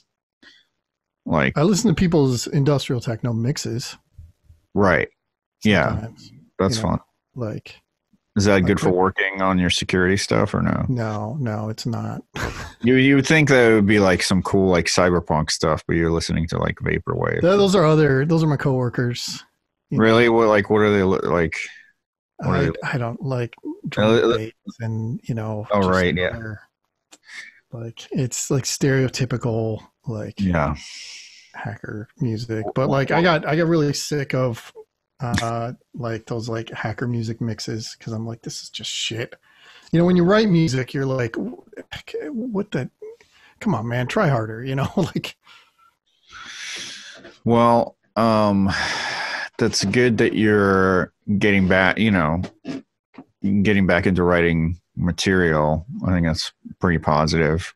like I listen to people's industrial techno mixes. Right. Yeah, that's fun. Like, is that good for working on your security stuff or no? No, it's not. You would think that it would be like some cool like cyberpunk stuff, but you're listening to like vaporwave. Those are my coworkers. Really? What are they like? I don't like drum bass and, you know. Oh, right. Yeah. Like, it's like stereotypical, like, hacker music. But like, I got really sick of like those like hacker music mixes, because I'm like, this is just shit. You know, when you write music, you're like, what the, come on, man, try harder, you know. Like, well, that's good that you're getting back, you know, getting back into writing material. I think that's pretty positive.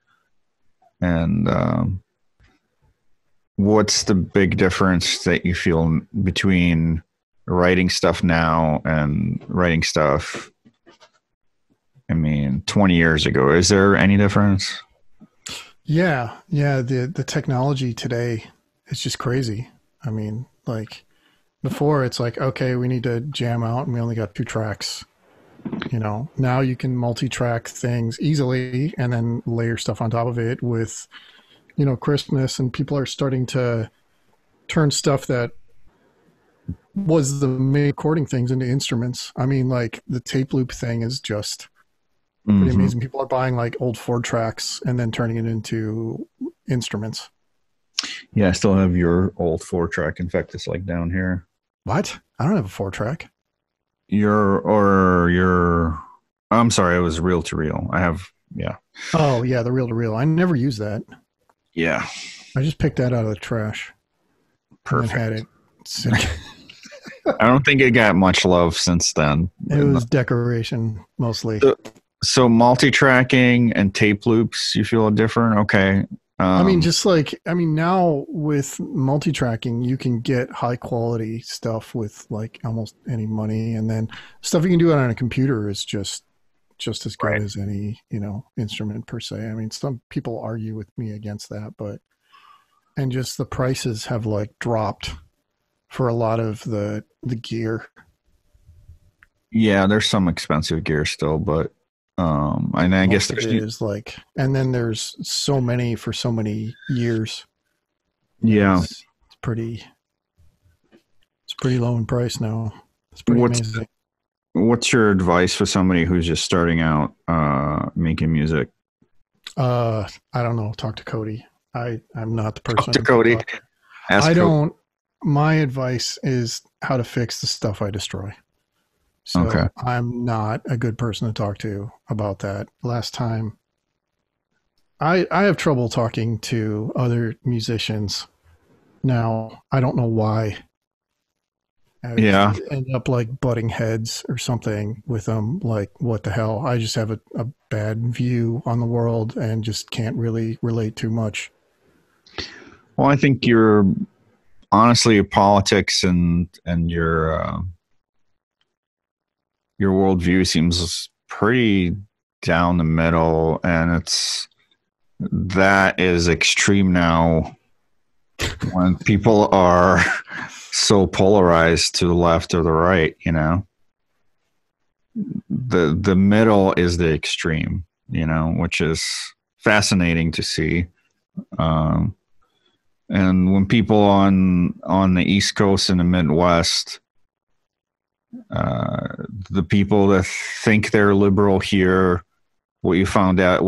And what's the big difference that you feel between writing stuff now and writing stuff, I mean, 20 years ago? Is there any difference? Yeah. The technology today is just crazy. I mean, like, before it's like, okay, we need to jam out and we only got 2 tracks. You know, now you can multi-track things easily and then layer stuff on top of it with, you know, crispness, and people are starting to turn stuff that was the main recording things into instruments. I mean, like, the tape loop thing is just pretty amazing. People are buying like old 4 tracks and then turning it into instruments. Yeah, I still have your old 4-track. In fact, it's like down here. What? I don't have a 4-track. I'm sorry, it was reel to reel. I have, yeah. Oh, yeah, the reel to reel. I never use that. Yeah. I just picked that out of the trash. Perfect. And had it sitting. I don't think it got much love since then. It was decoration mostly. So multi-tracking and tape loops, you feel different? Okay. I mean, just like, now with multi-tracking, you can get high quality stuff with like almost any money. And then stuff you can do on a computer is just as good as any, you know, instrument per se. I mean, some people argue with me against that, and just the prices have like dropped for a lot of the gear. Yeah, there's some expensive gear still, but and I guess it is like, and then there's so many for so many years. Yeah, it's pretty low in price now. It's pretty amazing. What's your advice for somebody who's just starting out making music? I don't know. Talk to Cody. I'm not the person. Talk to Cody. My advice is how to fix the stuff I destroy. So okay. I'm not a good person to talk to about that. Last time, I have trouble talking to other musicians Now, I don't know why. I just Yeah. end up like butting heads or something with them. Like, what the hell? I just have a bad view on the world and just can't really relate too much. Well, I think you're honestly your politics and your worldview seems pretty down the middle, and it's that is extreme now when people are so polarized to the left or the right. The middle is the extreme, which is fascinating to see. Um, and when people on the East Coast and the Midwest, uh, the people that think they're liberal here, what you find out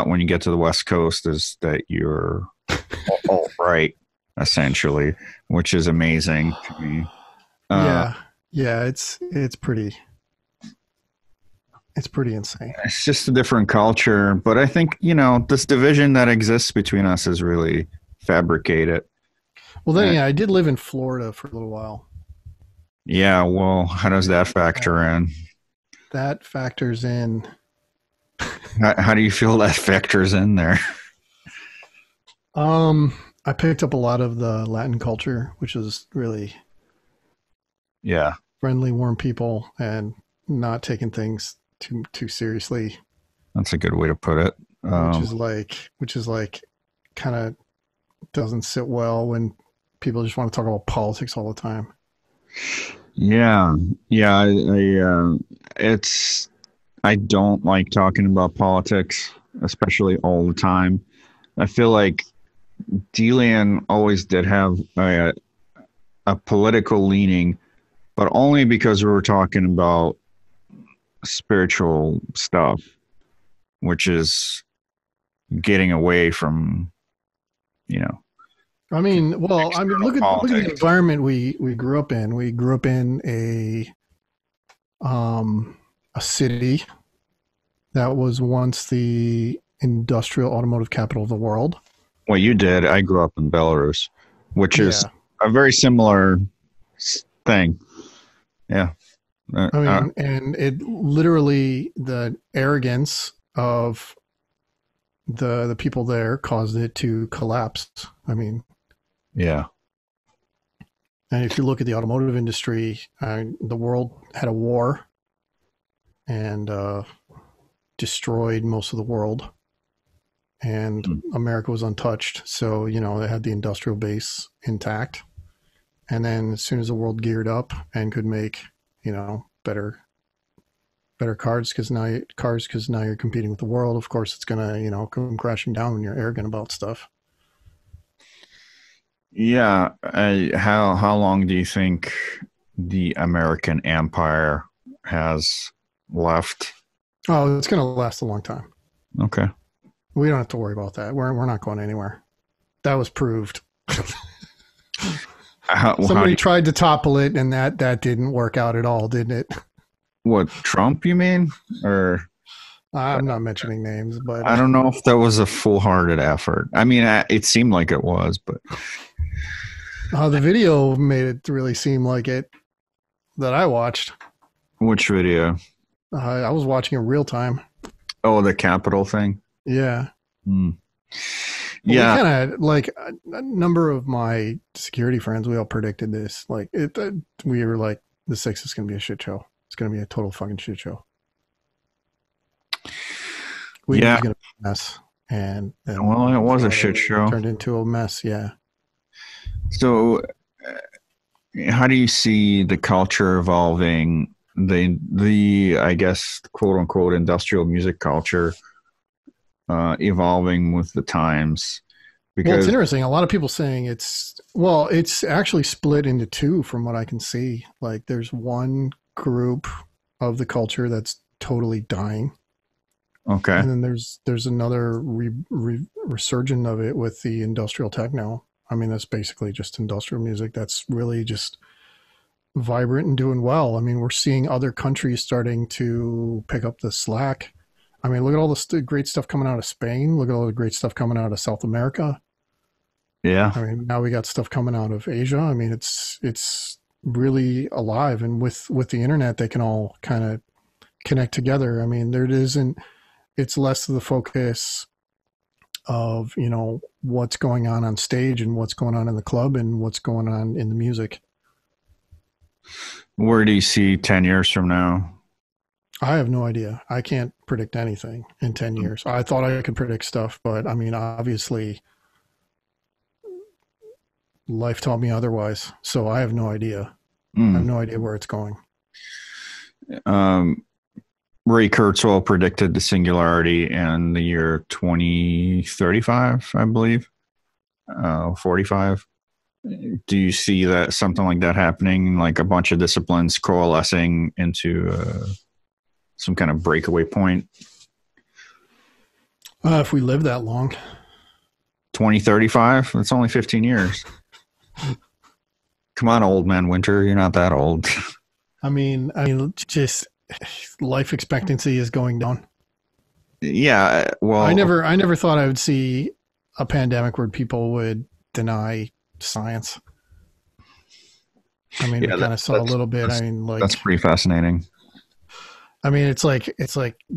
when you get to the West Coast is that you're alt right, essentially, which is amazing to me. Uh, Yeah, yeah, it's pretty insane. it's just a different culture, but I think this division that exists between us is really fabricated. Well, then, Uh, yeah, I did live in Florida for a little while. yeah, well, how does that That, factor in? that factors in. How do you feel that factors in there? I picked up a lot of the Latin culture, which is really Yeah, friendly, warm people, and not taking things too seriously. that's a good way to put it. Which Um, is like kind of doesn't sit well when people just want to talk about politics all the time. yeah, yeah. It's I don't like talking about politics, especially all the time. I feel like DeLIEN always did have a political leaning, but only because we were talking about spiritual stuff, which is getting away from, you know, Look at the politics. environment we grew up in. We grew up in a city that was once the industrial automotive capital of the world. What you did, I grew up in Belarus, which is Yeah, a very similar thing. Yeah. I mean, and it literally the arrogance of the people there caused it to collapse. I mean, yeah. and if you look at the automotive industry, the world had a war and destroyed most of the world, and Hmm. America was untouched. So they had the industrial base intact, and then as soon as the world geared up and could make better cars because now you're competing with the world. Of course, it's gonna come crashing down when you're arrogant about stuff. Yeah. How long do you think the American empire has left? Oh, it's gonna last a long time. Okay. We don't have to worry about that. We're not going anywhere. That was proved. How do Somebody you, tried to topple it, and that didn't work out at all, didn't it? what, Trump, you mean? Or I'm not mentioning names, but I don't know if that was a full hearted effort. I mean, it seemed like it was, but the video made it really seem like it that I watched. which video? I was watching in real time. Oh, the Capitol thing? Yeah. Hmm. Well, we Yeah. kind of like a number of my security friends. We all predicted this. Like we were like, the sixth is going to be a shit show. It's going to be a total fucking shit show. We knew it Yeah. was going to be a mess, and then Well, it was a shit show. turned into a mess. Yeah. So, how do you see the culture evolving? The I guess quote unquote industrial music culture evolving with the times Well, it's because interesting. A lot of people saying it's actually split into two from what I can see. Like there's one group of the culture that's totally dying, okay, and then there's another resurgent of it with the industrial techno. I mean, that's basically just industrial music that's really just vibrant and doing well. I mean, we're seeing other countries starting to pick up the slack. I mean, look at all the great stuff coming out of Spain. Look at all the great stuff coming out of South America. Yeah. I mean, now we got stuff coming out of Asia. I mean, it's really alive, and with the internet, they can all kind of connect together. I mean, there isn't. It's less of the focus of what's going on stage and what's going on in the club and what's going on in the music. Where do you see 10 years from now? I have no idea. I can't predict anything in 10 years. I thought I could predict stuff, but I mean, obviously, life taught me otherwise. So I have no idea. I have no idea where it's going. Ray Kurzweil predicted the singularity in the year 2035, I believe, 45. Do you see that something like that happening, like a bunch of disciplines coalescing into some kind of breakaway point? If we live that long. 2035? That's only 15 years. Come on, old man Winter. You're not that old. I mean, just life expectancy is going down. Yeah, well, I never thought I would see a pandemic where people would deny science. I mean, yeah, we kind of saw a little bit. I mean, like that's pretty fascinating. I mean, it's like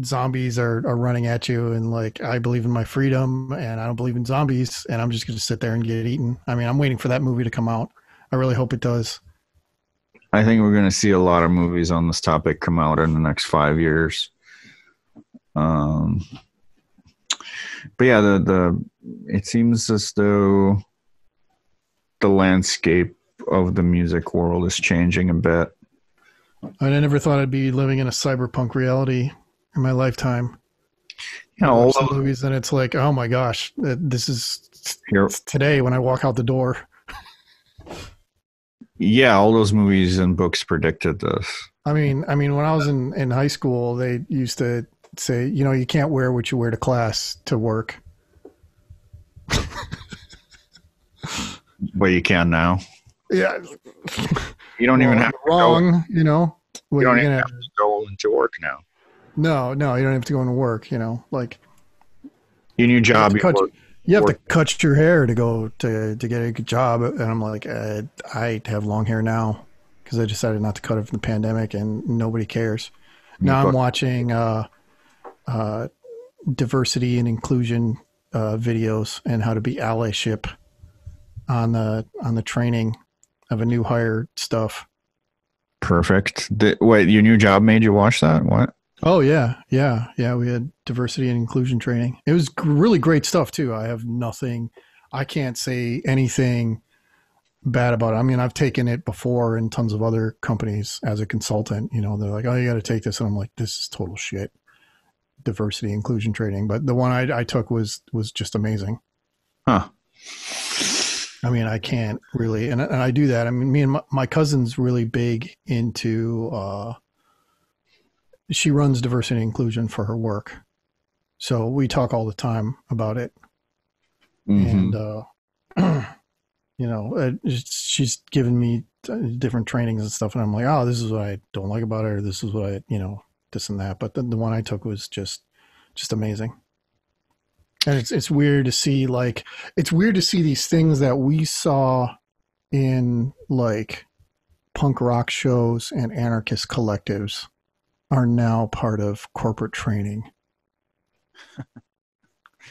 zombies are running at you, and like I believe in my freedom, and I don't believe in zombies, and I'm just going to sit there and get eaten. I mean, I'm waiting for that movie to come out. I really hope it does. I think we're going to see a lot of movies on this topic come out in the next 5 years. But yeah, it seems as though the landscape of the music world is changing a bit. I never thought I'd be living in a cyberpunk reality in my lifetime. You know, all the movies, and it's like, oh my gosh, this is today when I walk out the door. Yeah, all those movies and books predicted this. I mean, when I was in high school, they used to say, you can't wear what you wear to class to work. But you can now. Yeah. You don't even have to wrong, you don't even have to go into work now. No, you don't have to go into work, like your new job. You have to cut your hair to go to get a good job. And I'm like, I have long hair now because I decided not to cut it from the pandemic, and nobody cares. Now I'm watching diversity and inclusion videos and how to be allyship on the training of a new hire stuff. Perfect. Wait, your new job made you watch that? What? Oh yeah. We had diversity and inclusion training. It was really great stuff too. I can't say anything bad about it. I mean, I've taken it before in tons of other companies as a consultant. They're like, oh, you got to take this. And I'm like, this is total shit. Diversity inclusion training. But the one I took was just amazing. Huh. I mean, I can't really, and I do that. I mean, me and my cousin's really big into, she runs diversity and inclusion for her work. So we talk all the time about it. Mm-hmm. And, she's given me different trainings and stuff. And I'm like, oh, this is what I don't like about it. Or this is what I, this and that. But the one I took was just amazing. And it's weird to see, these things that we saw in like punk rock shows and anarchist collectives are now part of corporate training.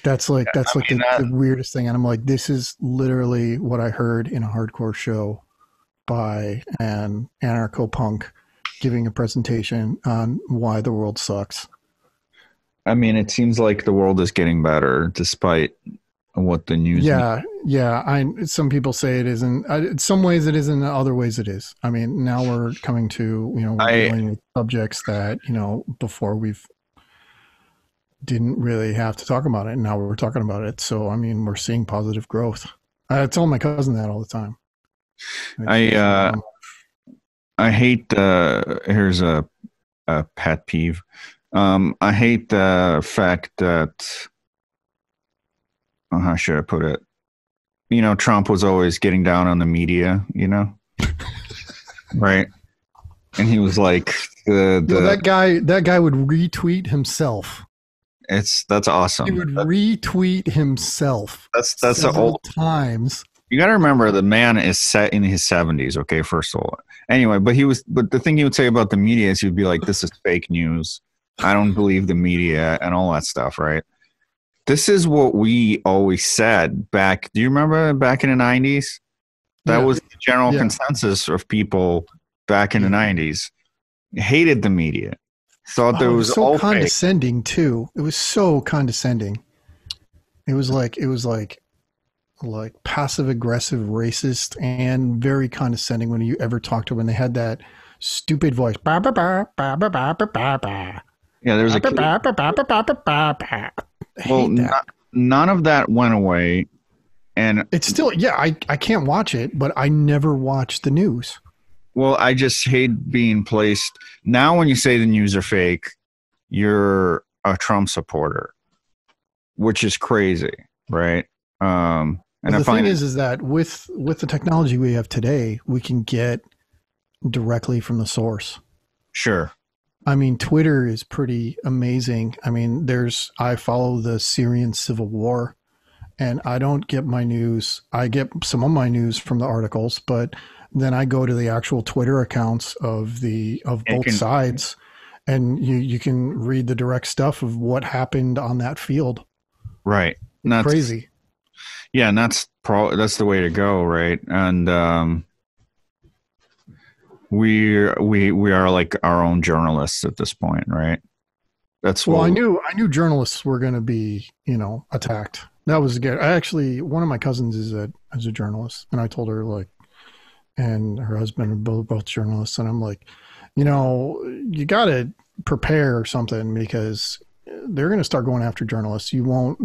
That's the weirdest thing. And I'm like, this is literally what I heard in a hardcore show by an anarcho-punk giving a presentation on why the world sucks. I mean, it seems like the world is getting better despite what the news. Yeah. Some people say it isn't. In some ways it isn't. In other ways it is. I mean, now we're coming to, we're dealing with subjects that, before we've didn't really have to talk about it. And now we're talking about it. So, I mean, we're seeing positive growth. I tell my cousin that all the time. I hate here's a pet peeve. I hate the fact that, how should I put it? Trump was always getting down on the media, right? And he was like, that guy would retweet himself. That's He awesome. would retweet himself That's the several old. times. You got to remember the man is set in his 70s. Okay, first of all. Anyway, but the thing he would say about the media is he'd be like, "This is fake news. I don't believe the media and all that stuff." Right. This is what we always said back. Do you remember back in the 90s? That Yeah, was the general yeah, consensus of people back in the yeah. 90s. Hated the media. Thought that Oh, it it was was so all fake. condescending too. It was so condescending. It was like passive aggressive, racist, and very condescending when you ever talked to them. When they had that stupid voice. Ba ba ba ba ba ba ba ba ba. Yeah, there's Ba a ba kid. ba ba ba ba ba ba ba. I Well, hate that. none of that went away. And It's still, yeah, I can't watch it, but I never watch the news. well, I just hate being placed. Now, when you say the news are fake, you're a Trump supporter, which is crazy, right? And But I the thing find it is that with the technology we have today, we can get directly from the source. sure. I mean, Twitter is pretty amazing. I mean, I follow the Syrian civil war, and I don't get my news. I get some of my news from the articles, but then I go to the actual Twitter accounts of It both can, sides, and you can read the direct stuff of what happened on that field. right. And It's that's crazy. yeah, and that's the way to go, right? And we are like our own journalists at this point, right? That's Well, what. I knew journalists were going to be, attacked. That was good. I actually, one of my cousins is a journalist, and I told her like, and her husband are both journalists, and I'm like, you got to prepare or something because they're going to start going after journalists. You won't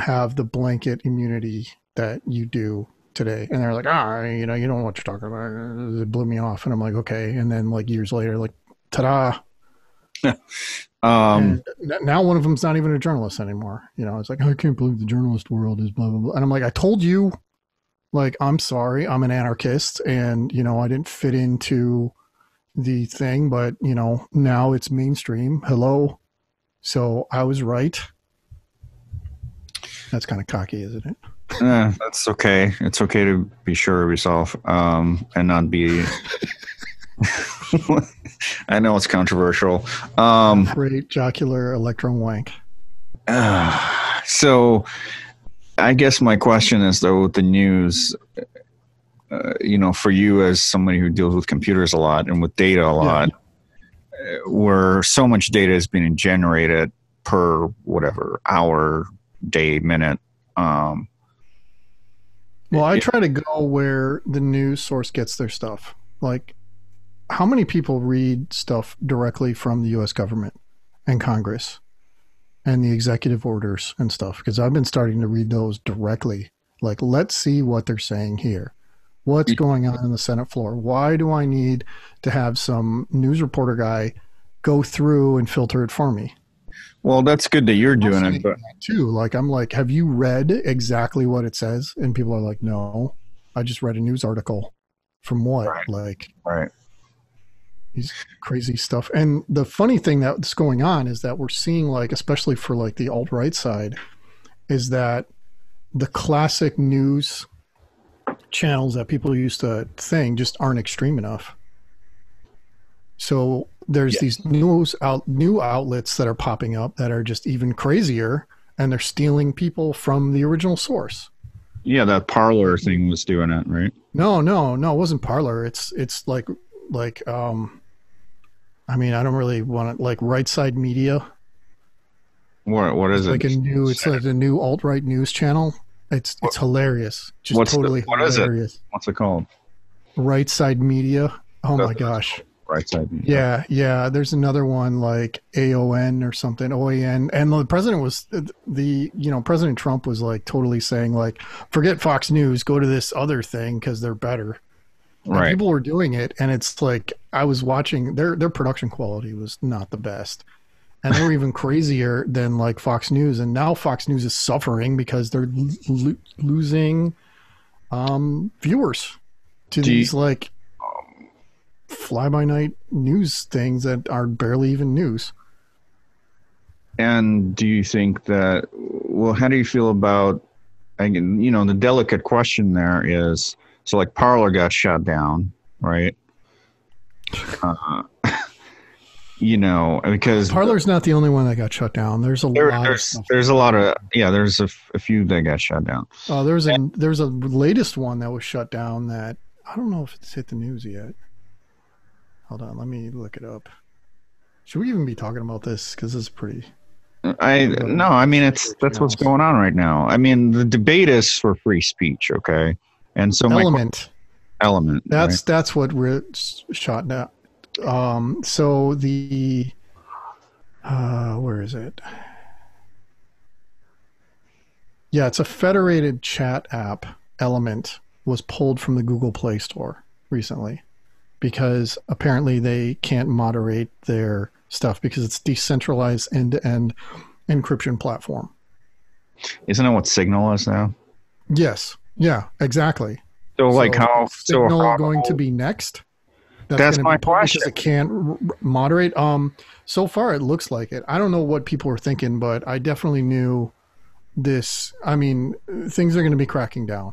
have the blanket immunity that you do today. And they're like, you don't know what you're talking about. It blew me off, and I'm like, okay. And then like years later, like, ta-da. um And now one of them's not even a journalist anymore. It's like, I can't believe the journalist world is blah, blah, blah. And I'm like, I told you, like, I'm sorry, I'm an anarchist and, I didn't fit into the thing, but, now it's mainstream. Hello. So I was right. That's kind of cocky, isn't it? that's okay. It's okay to be sure of yourself, and not be. I know it's controversial. Half-rate jocular electron wank. So I guess my question is though, with the news, for you as somebody who deals with computers a lot and with data a Yeah. lot, where so much data is being generated per whatever hour, day, minute. Well, I try to go where the news source gets their stuff. Like, how many people read stuff directly from the US government and Congress and the executive orders and stuff? Because I've been starting to read those directly. Like, let's see what they're saying here. What's going on in the Senate floor? Why do I need to have some news reporter guy go through and filter it for me? Well, that's good that you're doing it, but Too. Like, I'm like, have you read exactly what it says? And people are like, no, I just read a news article. From what? right, Like, right. these crazy stuff. And the funny thing that's going on is that we're seeing, like, especially for like the alt-right side, is that the classic news channels that people used to think just aren't extreme enough. So there's Yes. these new outlets that are popping up that are just even crazier, and they're stealing people from the original source. Yeah, that parlor thing was doing it, right? No, no, no, it wasn't Parler. It's like I mean, I don't really want to, like, Right Side Media. What is it? It's like a new alt-right news channel. It's hilarious. Just totally what is it? hilarious. What's it called? Right Side Media. Oh my That's gosh. right side. Yeah, yeah. There's another one like AON or something, OAN. And the president was President Trump was like totally saying like, forget Fox News, go to this other thing because they're better. And Right. people were doing it, and it's like I was watching their production quality was not the best. And they were even crazier than like Fox News. And now Fox News is suffering because they're losing viewers to Do you, these like fly by night news things that are barely even news. And do you think that? Well, how do you feel about? The delicate question there is, so like Parler got shut down, right? Uh, because Parler's not the only one that got shut down. There's a lot of stuff. There's a lot of there's a few that got shut down. There's a latest one that was shut down that I don't know if it's hit the news yet. Hold on, let me look it up. Should we even be talking about this? Because it's pretty. No, I mean that's what's going on right now. I mean the debate is for free speech, okay? And so Element. Right? That's what we're shot down. So the where is it? Yeah, it's a federated chat app. Element was pulled from the Google Play Store recently because apparently they can't moderate their stuff because it's decentralized end-to-end encryption platform. Isn't that what Signal is now? Yes. Yeah, exactly. So like how Signal going to be next? That's my question. Because it can't moderate. So far it looks like it. I don't know what people are thinking, but I definitely knew this. I mean, things are going to be cracking down,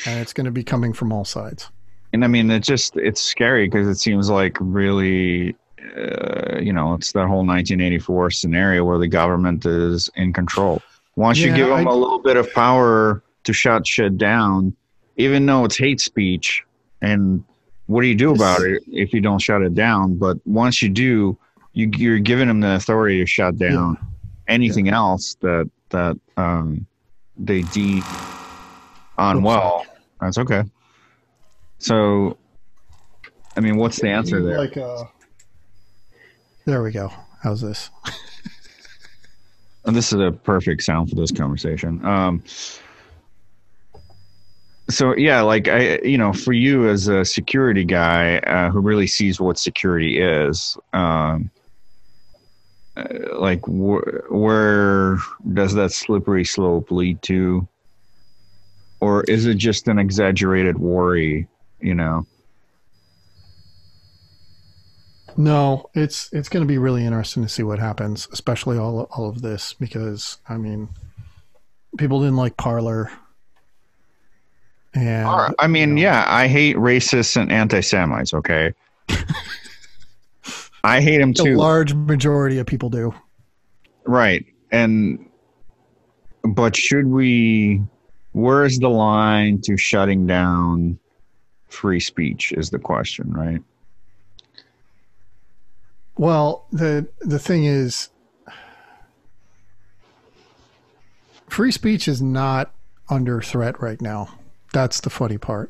and it's going to be coming from all sides. And I mean, it's scary because it seems like really, it's that whole 1984 scenario where the government is in control. Once you give them a little bit of power to shut shit down, even though it's hate speech, and what do you do about it if you don't shut it down? But once you do, you're giving them the authority to shut down anything else that they deem unwell. That's okay. So, I mean, what's the answer there? There we go. How's this? And this is a perfect sound for this conversation. So yeah, like for you as a security guy who really sees what security is, like where does that slippery slope lead to, or is it just an exaggerated worry? No, it's going to be really interesting to see what happens, especially all of this, because I mean, people didn't like Parler. And I mean, I hate racists and anti-Semites. Okay, I hate them too. A large majority of people do. Right, but should we? Where's the line to shutting down free speech? Is the question, right? Well, the thing is, free speech is not under threat right now. That's the funny part.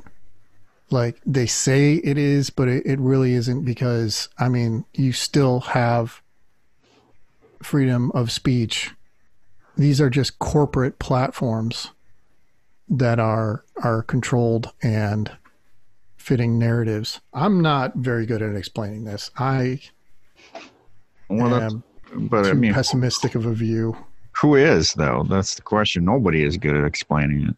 Like, they say it is, but it really isn't, because, I mean, you still have freedom of speech. These are just corporate platforms that are controlled and fitting narratives. I'm not very good at explaining this. I am too pessimistic of a view. Who is, though? That's the question. Nobody is good at explaining it.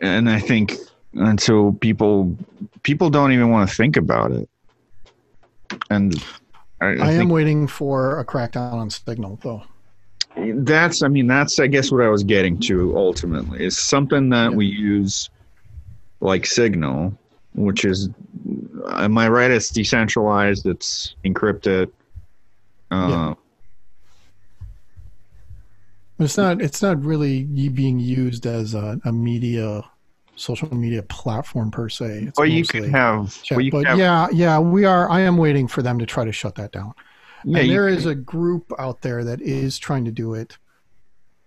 And I think until people don't even want to think about it. And I am waiting for a crackdown on Signal, though. That's I guess what I was getting to ultimately, is something that we use like Signal, which is, am I right? It's decentralized. It's encrypted. It's not really being used as a social media platform per se. It's you could have. I am waiting for them to try to shut that down. Yeah, and there is a group out there that is trying to do it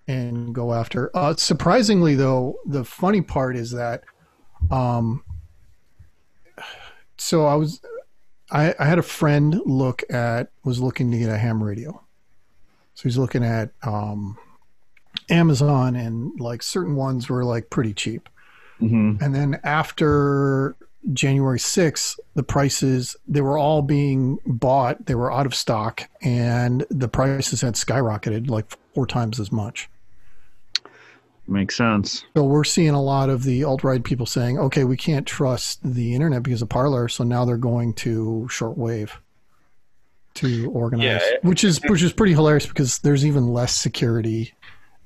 and go after. Surprisingly, though, the funny part is that, so I had a friend was looking to get a ham radio. So he's looking at Amazon, and like certain ones were like pretty cheap. Mm-hmm. And then after January 6th, the prices, they were all being bought. They were out of stock, and the prices had skyrocketed like 4 times as much. Makes sense. So we're seeing a lot of the alt-right people saying, okay, we can't trust the internet because of Parler, so now they're going to shortwave. to Yeah, organize, which is pretty hilarious because there's even less security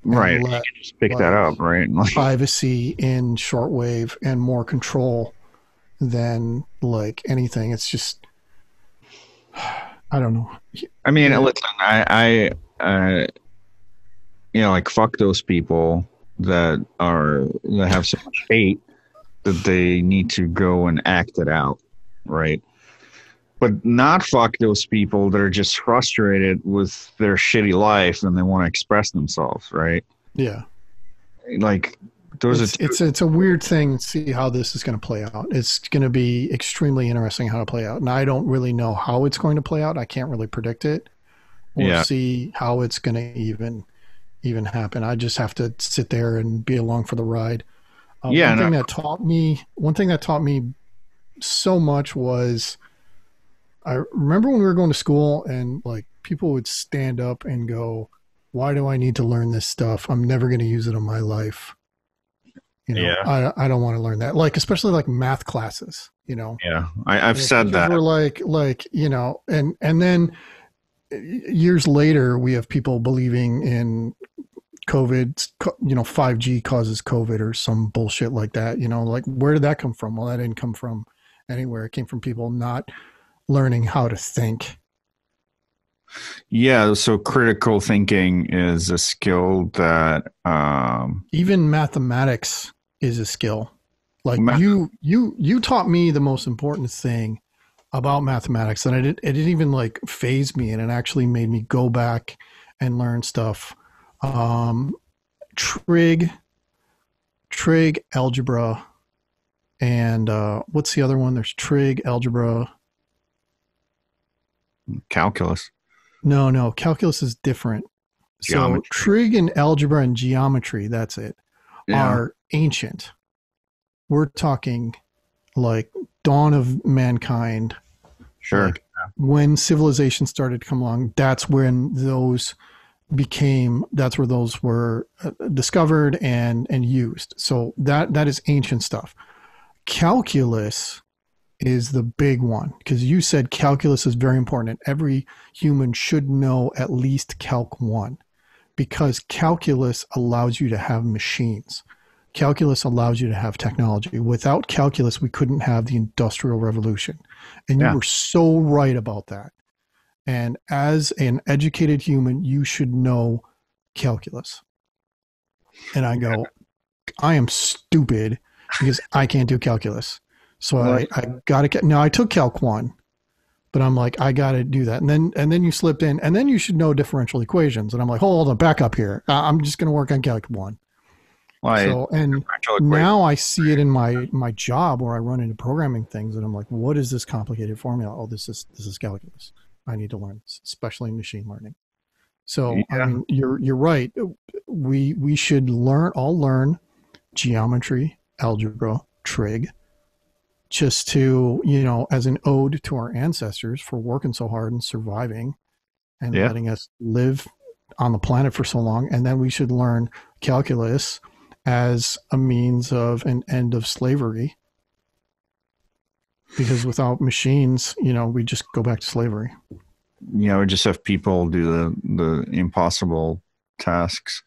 right. and You less can just pick that like up, right? Like, privacy in shortwave and more control than like anything. It's just I don't know. I mean, The, listen, like fuck those people that have so much hate that they need to go and act it out, right? But not fuck those people that are just frustrated with their shitty life and they want to express themselves, right? yeah. Like those are It's a weird thing to see how this is going to play out. It's going to be extremely interesting how to play out. And I don't really know how it's going to play out. I can't really predict it or yeah, see how it's going to even happen. I just have to sit there and be along for the ride. yeah, no, One thing that taught me so much was I remember when we were going to school and like people would stand up and go, "Why do I need to learn this stuff? I'm never going to use it in my life." You know, yeah, I don't want to learn that. Like especially like math classes. You know, yeah. I've and the said teachers that. were like you know, and then years later we have people believing in COVID, you know, 5G causes COVID or some bullshit like that. You know, like where did that come from? Well, that didn't come from anywhere. It came from people not learning how to think. Yeah, so critical thinking is a skill that Even mathematics is a skill. Like ma- you taught me the most important thing about mathematics, and it didn't even like phase me, and it actually made me go back and learn stuff. Um, trig, trig algebra, and what's the other one? There's trig algebra. calculus, No, calculus is different. So geometry. trig and algebra and geometry, that's it, Yeah, are ancient. We're talking like dawn of mankind, sure. like when civilization started to come along, that's where those were discovered and used. So that is ancient stuff. Calculus is the big one because you said calculus is very important and every human should know at least calc 1 because calculus allows you to have machines. Calculus allows you to have technology. Without calculus, we couldn't have the industrial revolution. And you Yeah. were so right about that. And as an educated human, you should know calculus. And I go, I am stupid because I can't do calculus. So Well, I got to get, now I took Calc 1, but I'm like, I got to do that. And then you slipped in, and then you should know differential equations. And I'm like, hold on, back up here. I'm just going to work on Calc 1. I So, and differential equation. now I see it in my job where I run into programming things, and I'm like, what is this complicated formula? Oh, this is calculus. I need to learn this, especially machine learning. So, I Yeah, mean, you're right. We should learn geometry, algebra, trig, just to, you know, as an ode to our ancestors for working so hard and surviving and yeah, letting us live on the planet for so long. And then we should learn calculus as a means of an end of slavery. Because without machines, you know, we just go back to slavery. we just have people do the impossible tasks.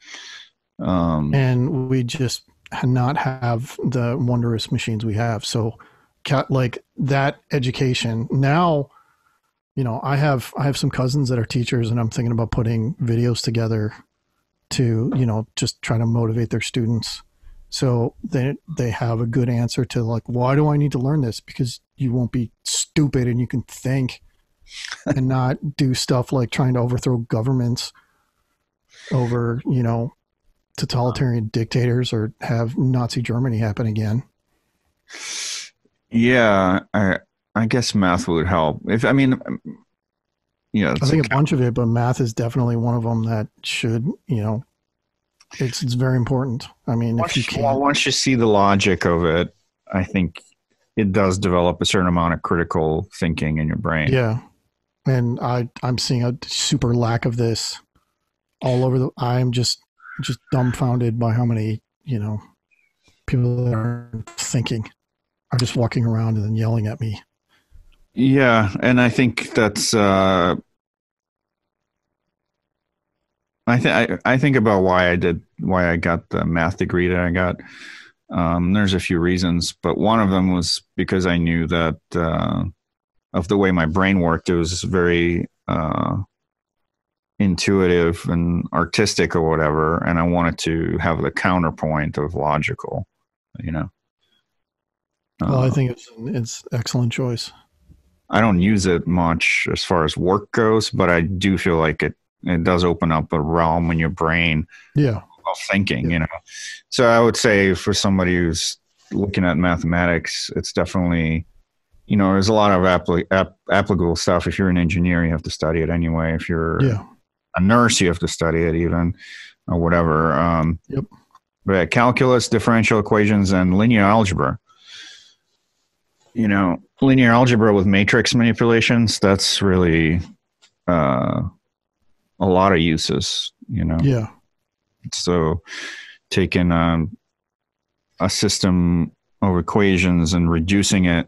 And we just not have the wondrous machines we have. So, like that education now, you know, I have some cousins that are teachers, and I'm thinking about putting videos together to, you know, just try to motivate their students so they have a good answer to like, why do I need to learn this? Because you won't be stupid and you can think and not do stuff like trying to overthrow governments over, you know, totalitarian dictators or have Nazi Germany happen again. Yeah, I guess math would help. If I mean, I it's think a bunch of it, but math is definitely one of them that should, you know, it's very important. I mean, if you can't, once you see the logic of it, I think it does develop a certain amount of critical thinking in your brain. yeah. And I'm seeing a super lack of this all over the. I'm just dumbfounded by how many, you know, people that are thinking are just walking around and then yelling at me. Yeah, and I think that's I think about why I got the math degree that I got. There's a few reasons, but one of them was because I knew that of the way my brain worked, it was very intuitive and artistic or whatever, and I wanted to have the counterpoint of logical, you know. Well, I think it's excellent choice. I don't use it much as far as work goes, but I do feel like it does open up a realm in your brain of thinking, you know. So I would say for somebody who's looking at mathematics, it's definitely, you know, there's a lot of applicable stuff. If you're an engineer, you have to study it anyway. If you're a nurse, you have to study it even, or whatever. But calculus, differential equations, and linear algebra. You know, linear algebra with matrix manipulations, that's really a lot of uses, you know. Yeah. So taking a system of equations and reducing it,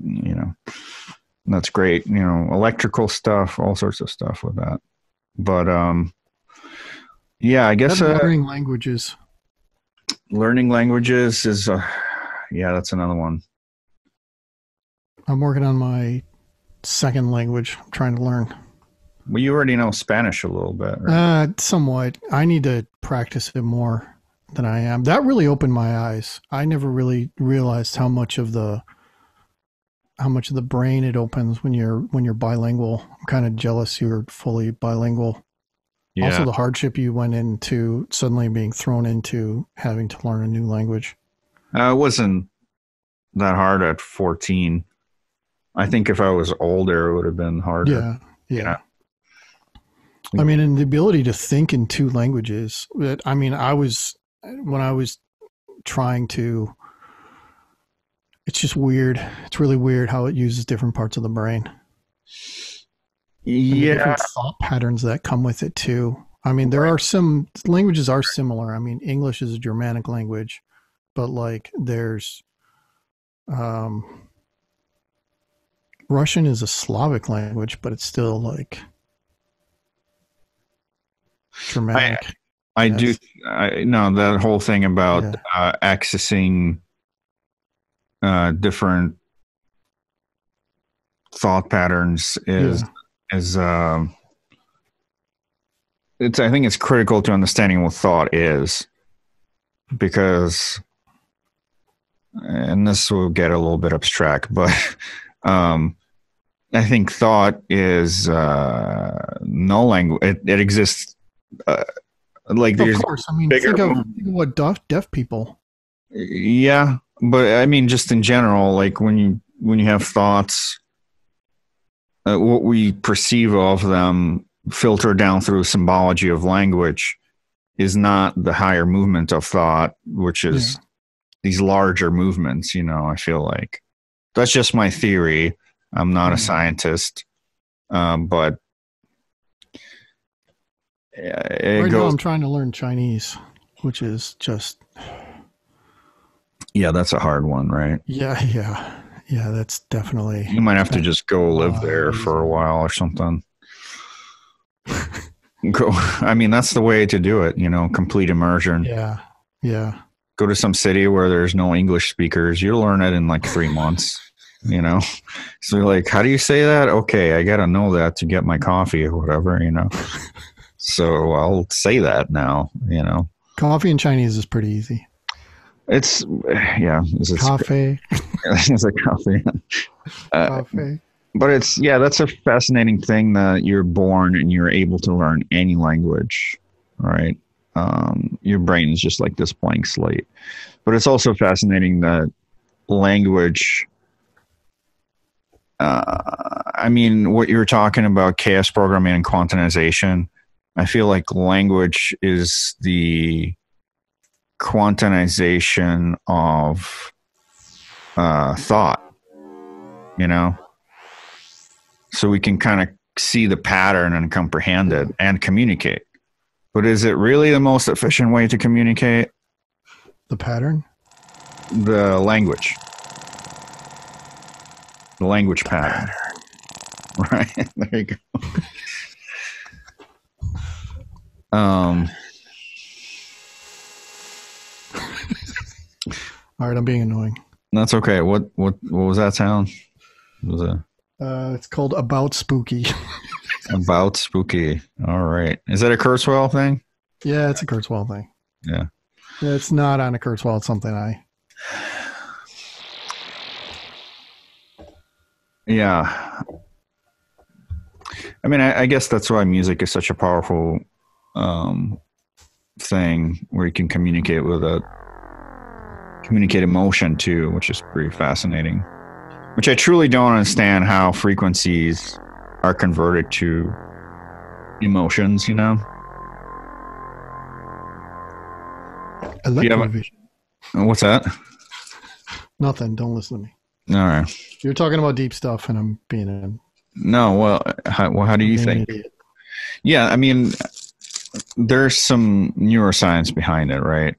you know, that's great. You know, electrical stuff, all sorts of stuff with that. But yeah, I guess learning languages. Learning languages is that's another one. I'm working on my second language. I'm trying to learn. Well, you already know Spanish a little bit, right? Somewhat. I need to practice it more than I am. That really opened my eyes. I never really realized how much of the brain it opens when you're bilingual. I'm kind of jealous you're fully bilingual. Yeah. Also, the hardship you went into suddenly being thrown into having to learn a new language. It wasn't that hard at 14. I think if I was older, it would have been harder. Yeah. You know? I mean, and the ability to think in two languages. I mean, when I was trying to, it's just weird. It's really weird how it uses different parts of the brain. Yeah. Different thought patterns that come with it too. I mean, there are some languages are similar. I mean, English is a Germanic language, but like there's, Russian is a Slavic language, but it's still like Germanic. I know that whole thing about accessing different thought patterns is I think it's critical to understanding what thought is, because, and this will get a little bit abstract, but I think thought is no language. It exists. Like there's, of course. I mean, think of what deaf people. Yeah, but I mean, just in general, like when you have thoughts, what we perceive of them filter down through symbology of language is not the higher movement of thought, which is these larger movements. You know, I feel like that's just my theory. I'm not a scientist, but right now I'm trying to learn Chinese, which is just that's a hard one, right? Yeah, that's definitely. You might have to just go live there for a while or something. I mean, that's the way to do it, you know, complete immersion. Yeah. Go to some city where there's no English speakers. You'll learn it in like 3 months, you know? So you're like, how do you say that? Okay, I got to know that to get my coffee or whatever, you know? So I'll say that now, you know? Coffee in Chinese is pretty easy. It's, coffee. It's a coffee. Coffee. But it's, that's a fascinating thing that you're born and you're able to learn any language, right? Your brain is just like this blank slate. But it's also fascinating that language, I mean, what you're talking about, chaos programming and quantization, I feel like language is the quantization of thought, you know? So we can kind of see the pattern and comprehend it and communicate. But is it really the most efficient way to communicate? The pattern? The language. The language pattern. Right? There you go. Um, All right, I'm being annoying. that's okay. What was that sound? Was it It's called About Spooky. about spooky? All right. Is that a Kurzweil thing? Yeah, it's a Kurzweil thing. Yeah. It's not on a Kurzweil. It's something Yeah. I mean, I guess that's why music is such a powerful thing where you can communicate emotion too, which is pretty fascinating. Which I truly don't understand how frequencies are converted to emotions, you know? Electrovision. What's that? Nothing. Don't listen to me. All right. You're talking about deep stuff, and I'm being an No, well, how do you think? idiot. Yeah, I mean, there's some neuroscience behind it, right?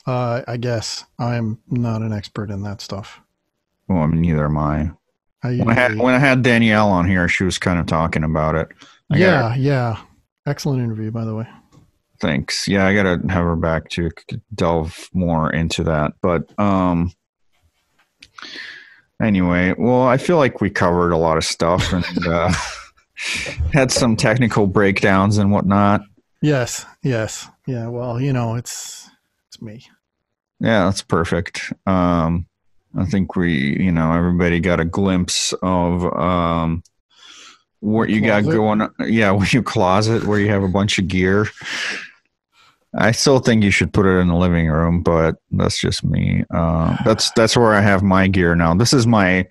I guess I'm not an expert in that stuff. Well, I mean, neither am I. I When I had Danielle on here, she was kind of talking about it. Yeah. Excellent interview, by the way. Thanks. Yeah, I gotta have her back to delve more into that. But anyway, well, I feel like we covered a lot of stuff and had some technical breakdowns and whatnot. Yes. Yeah. Well, it's me. Yeah, that's perfect. I think everybody got a glimpse of what you got going. Yeah, your closet where you have a bunch of gear. I still think you should put it in the living room, but that's just me. That's where I have my gear now. This is my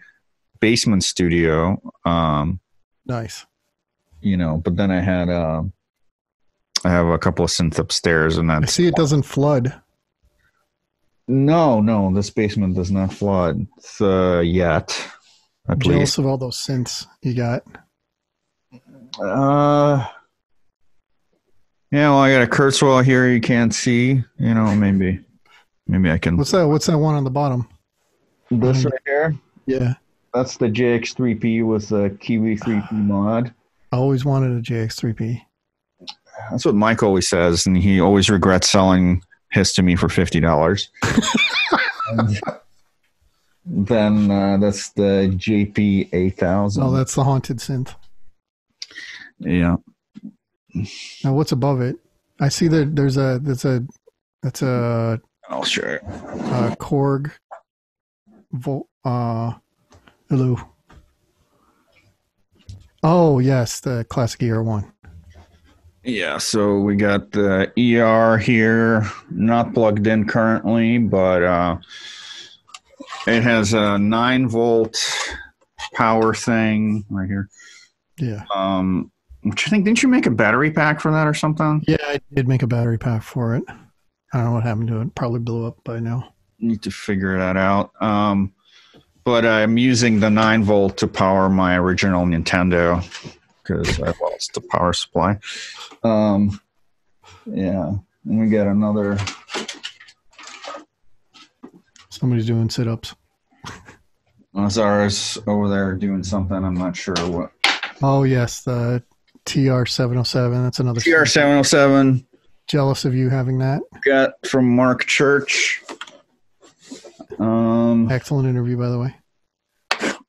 basement studio. Nice. But then I have a couple of synths upstairs, and I see it doesn't flood. No, this basement does not flood yet. I'm jealous of all those synths you got. Yeah, well, I got a Kurzweil here you can't see. Maybe I can. What's that? What's that one on the bottom? This right here? Yeah. That's the JX3P with the Kiwi 3P mod. I always wanted a JX3P. That's what Mike always says, and he always regrets selling his to me for $50. Then that's the JP 8000. Oh, that's the haunted synth. Yeah. Now, what's above it? I see that that's a I'll show you. Korg. Hello. Oh yes, the classic ER1. Yeah, so we got the ER here, not plugged in currently, but it has a 9-volt power thing right here. Yeah. Which I think, didn't you make a battery pack for that or something? Yeah, I did make a battery pack for it. I don't know what happened to it. Probably blew up by now. Need to figure that out. But I'm using the 9-volt to power my original Nintendo because I lost the power supply. Yeah, and we got another. Somebody's doing sit-ups. Zara's over there doing something. I'm not sure what. Oh yes, the TR707. That's another TR707. Jealous of you having that. Got from Mark Church. Excellent interview, by the way.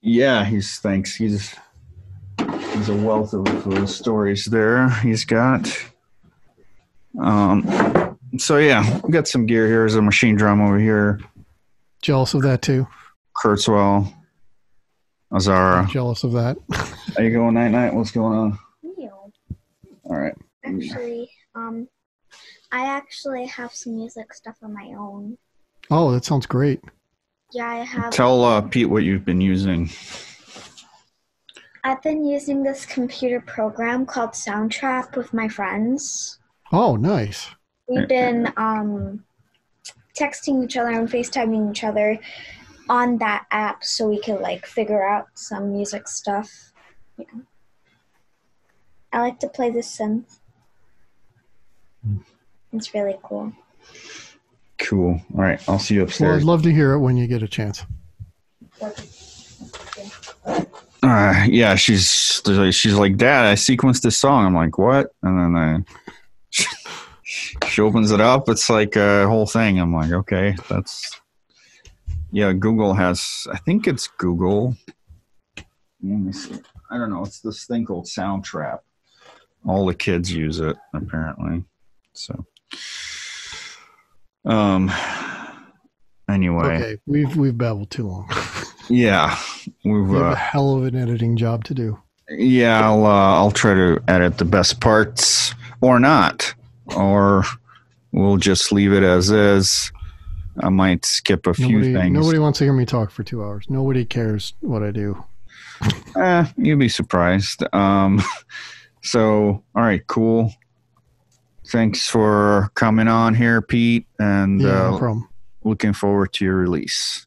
Yeah, thanks. He's a wealth of stories there. He's got. So yeah, we got some gear here. There's a machine drum over here. Jealous of that too. Kurzweil. Azara. I'm jealous of that. How you going, Night? What's going on? Neil. All right. Actually, I actually have some music stuff of my own. Oh, that sounds great. Yeah, I have. Tell Pete what you've been using. I've been using this computer program called Soundtrap with my friends. Oh, nice. We've been texting each other and FaceTiming each other on that app so we could figure out some music stuff. Yeah. I like to play this synth. It's really cool. Cool. All right, I'll see you upstairs. Well, I'd love to hear it when you get a chance. Yeah, she's like, Dad, I sequenced this song. I'm like, what? And then she opens it up. It's like a whole thing. I'm like, okay, Google has, I think it's Google. Let me see. I don't know. It's this thing called Soundtrap. All the kids use it, apparently. So, anyway. Okay, we've babbled too long. Yeah, we have a hell of an editing job to do. Yeah, I'll try to edit the best parts, or not, or we'll just leave it as is. I might skip a few things. Nobody wants to hear me talk for 2 hours. Nobody cares what I do. You'd be surprised. So, all right, cool. Thanks for coming on here, Pete, and no problem. Looking forward to your release.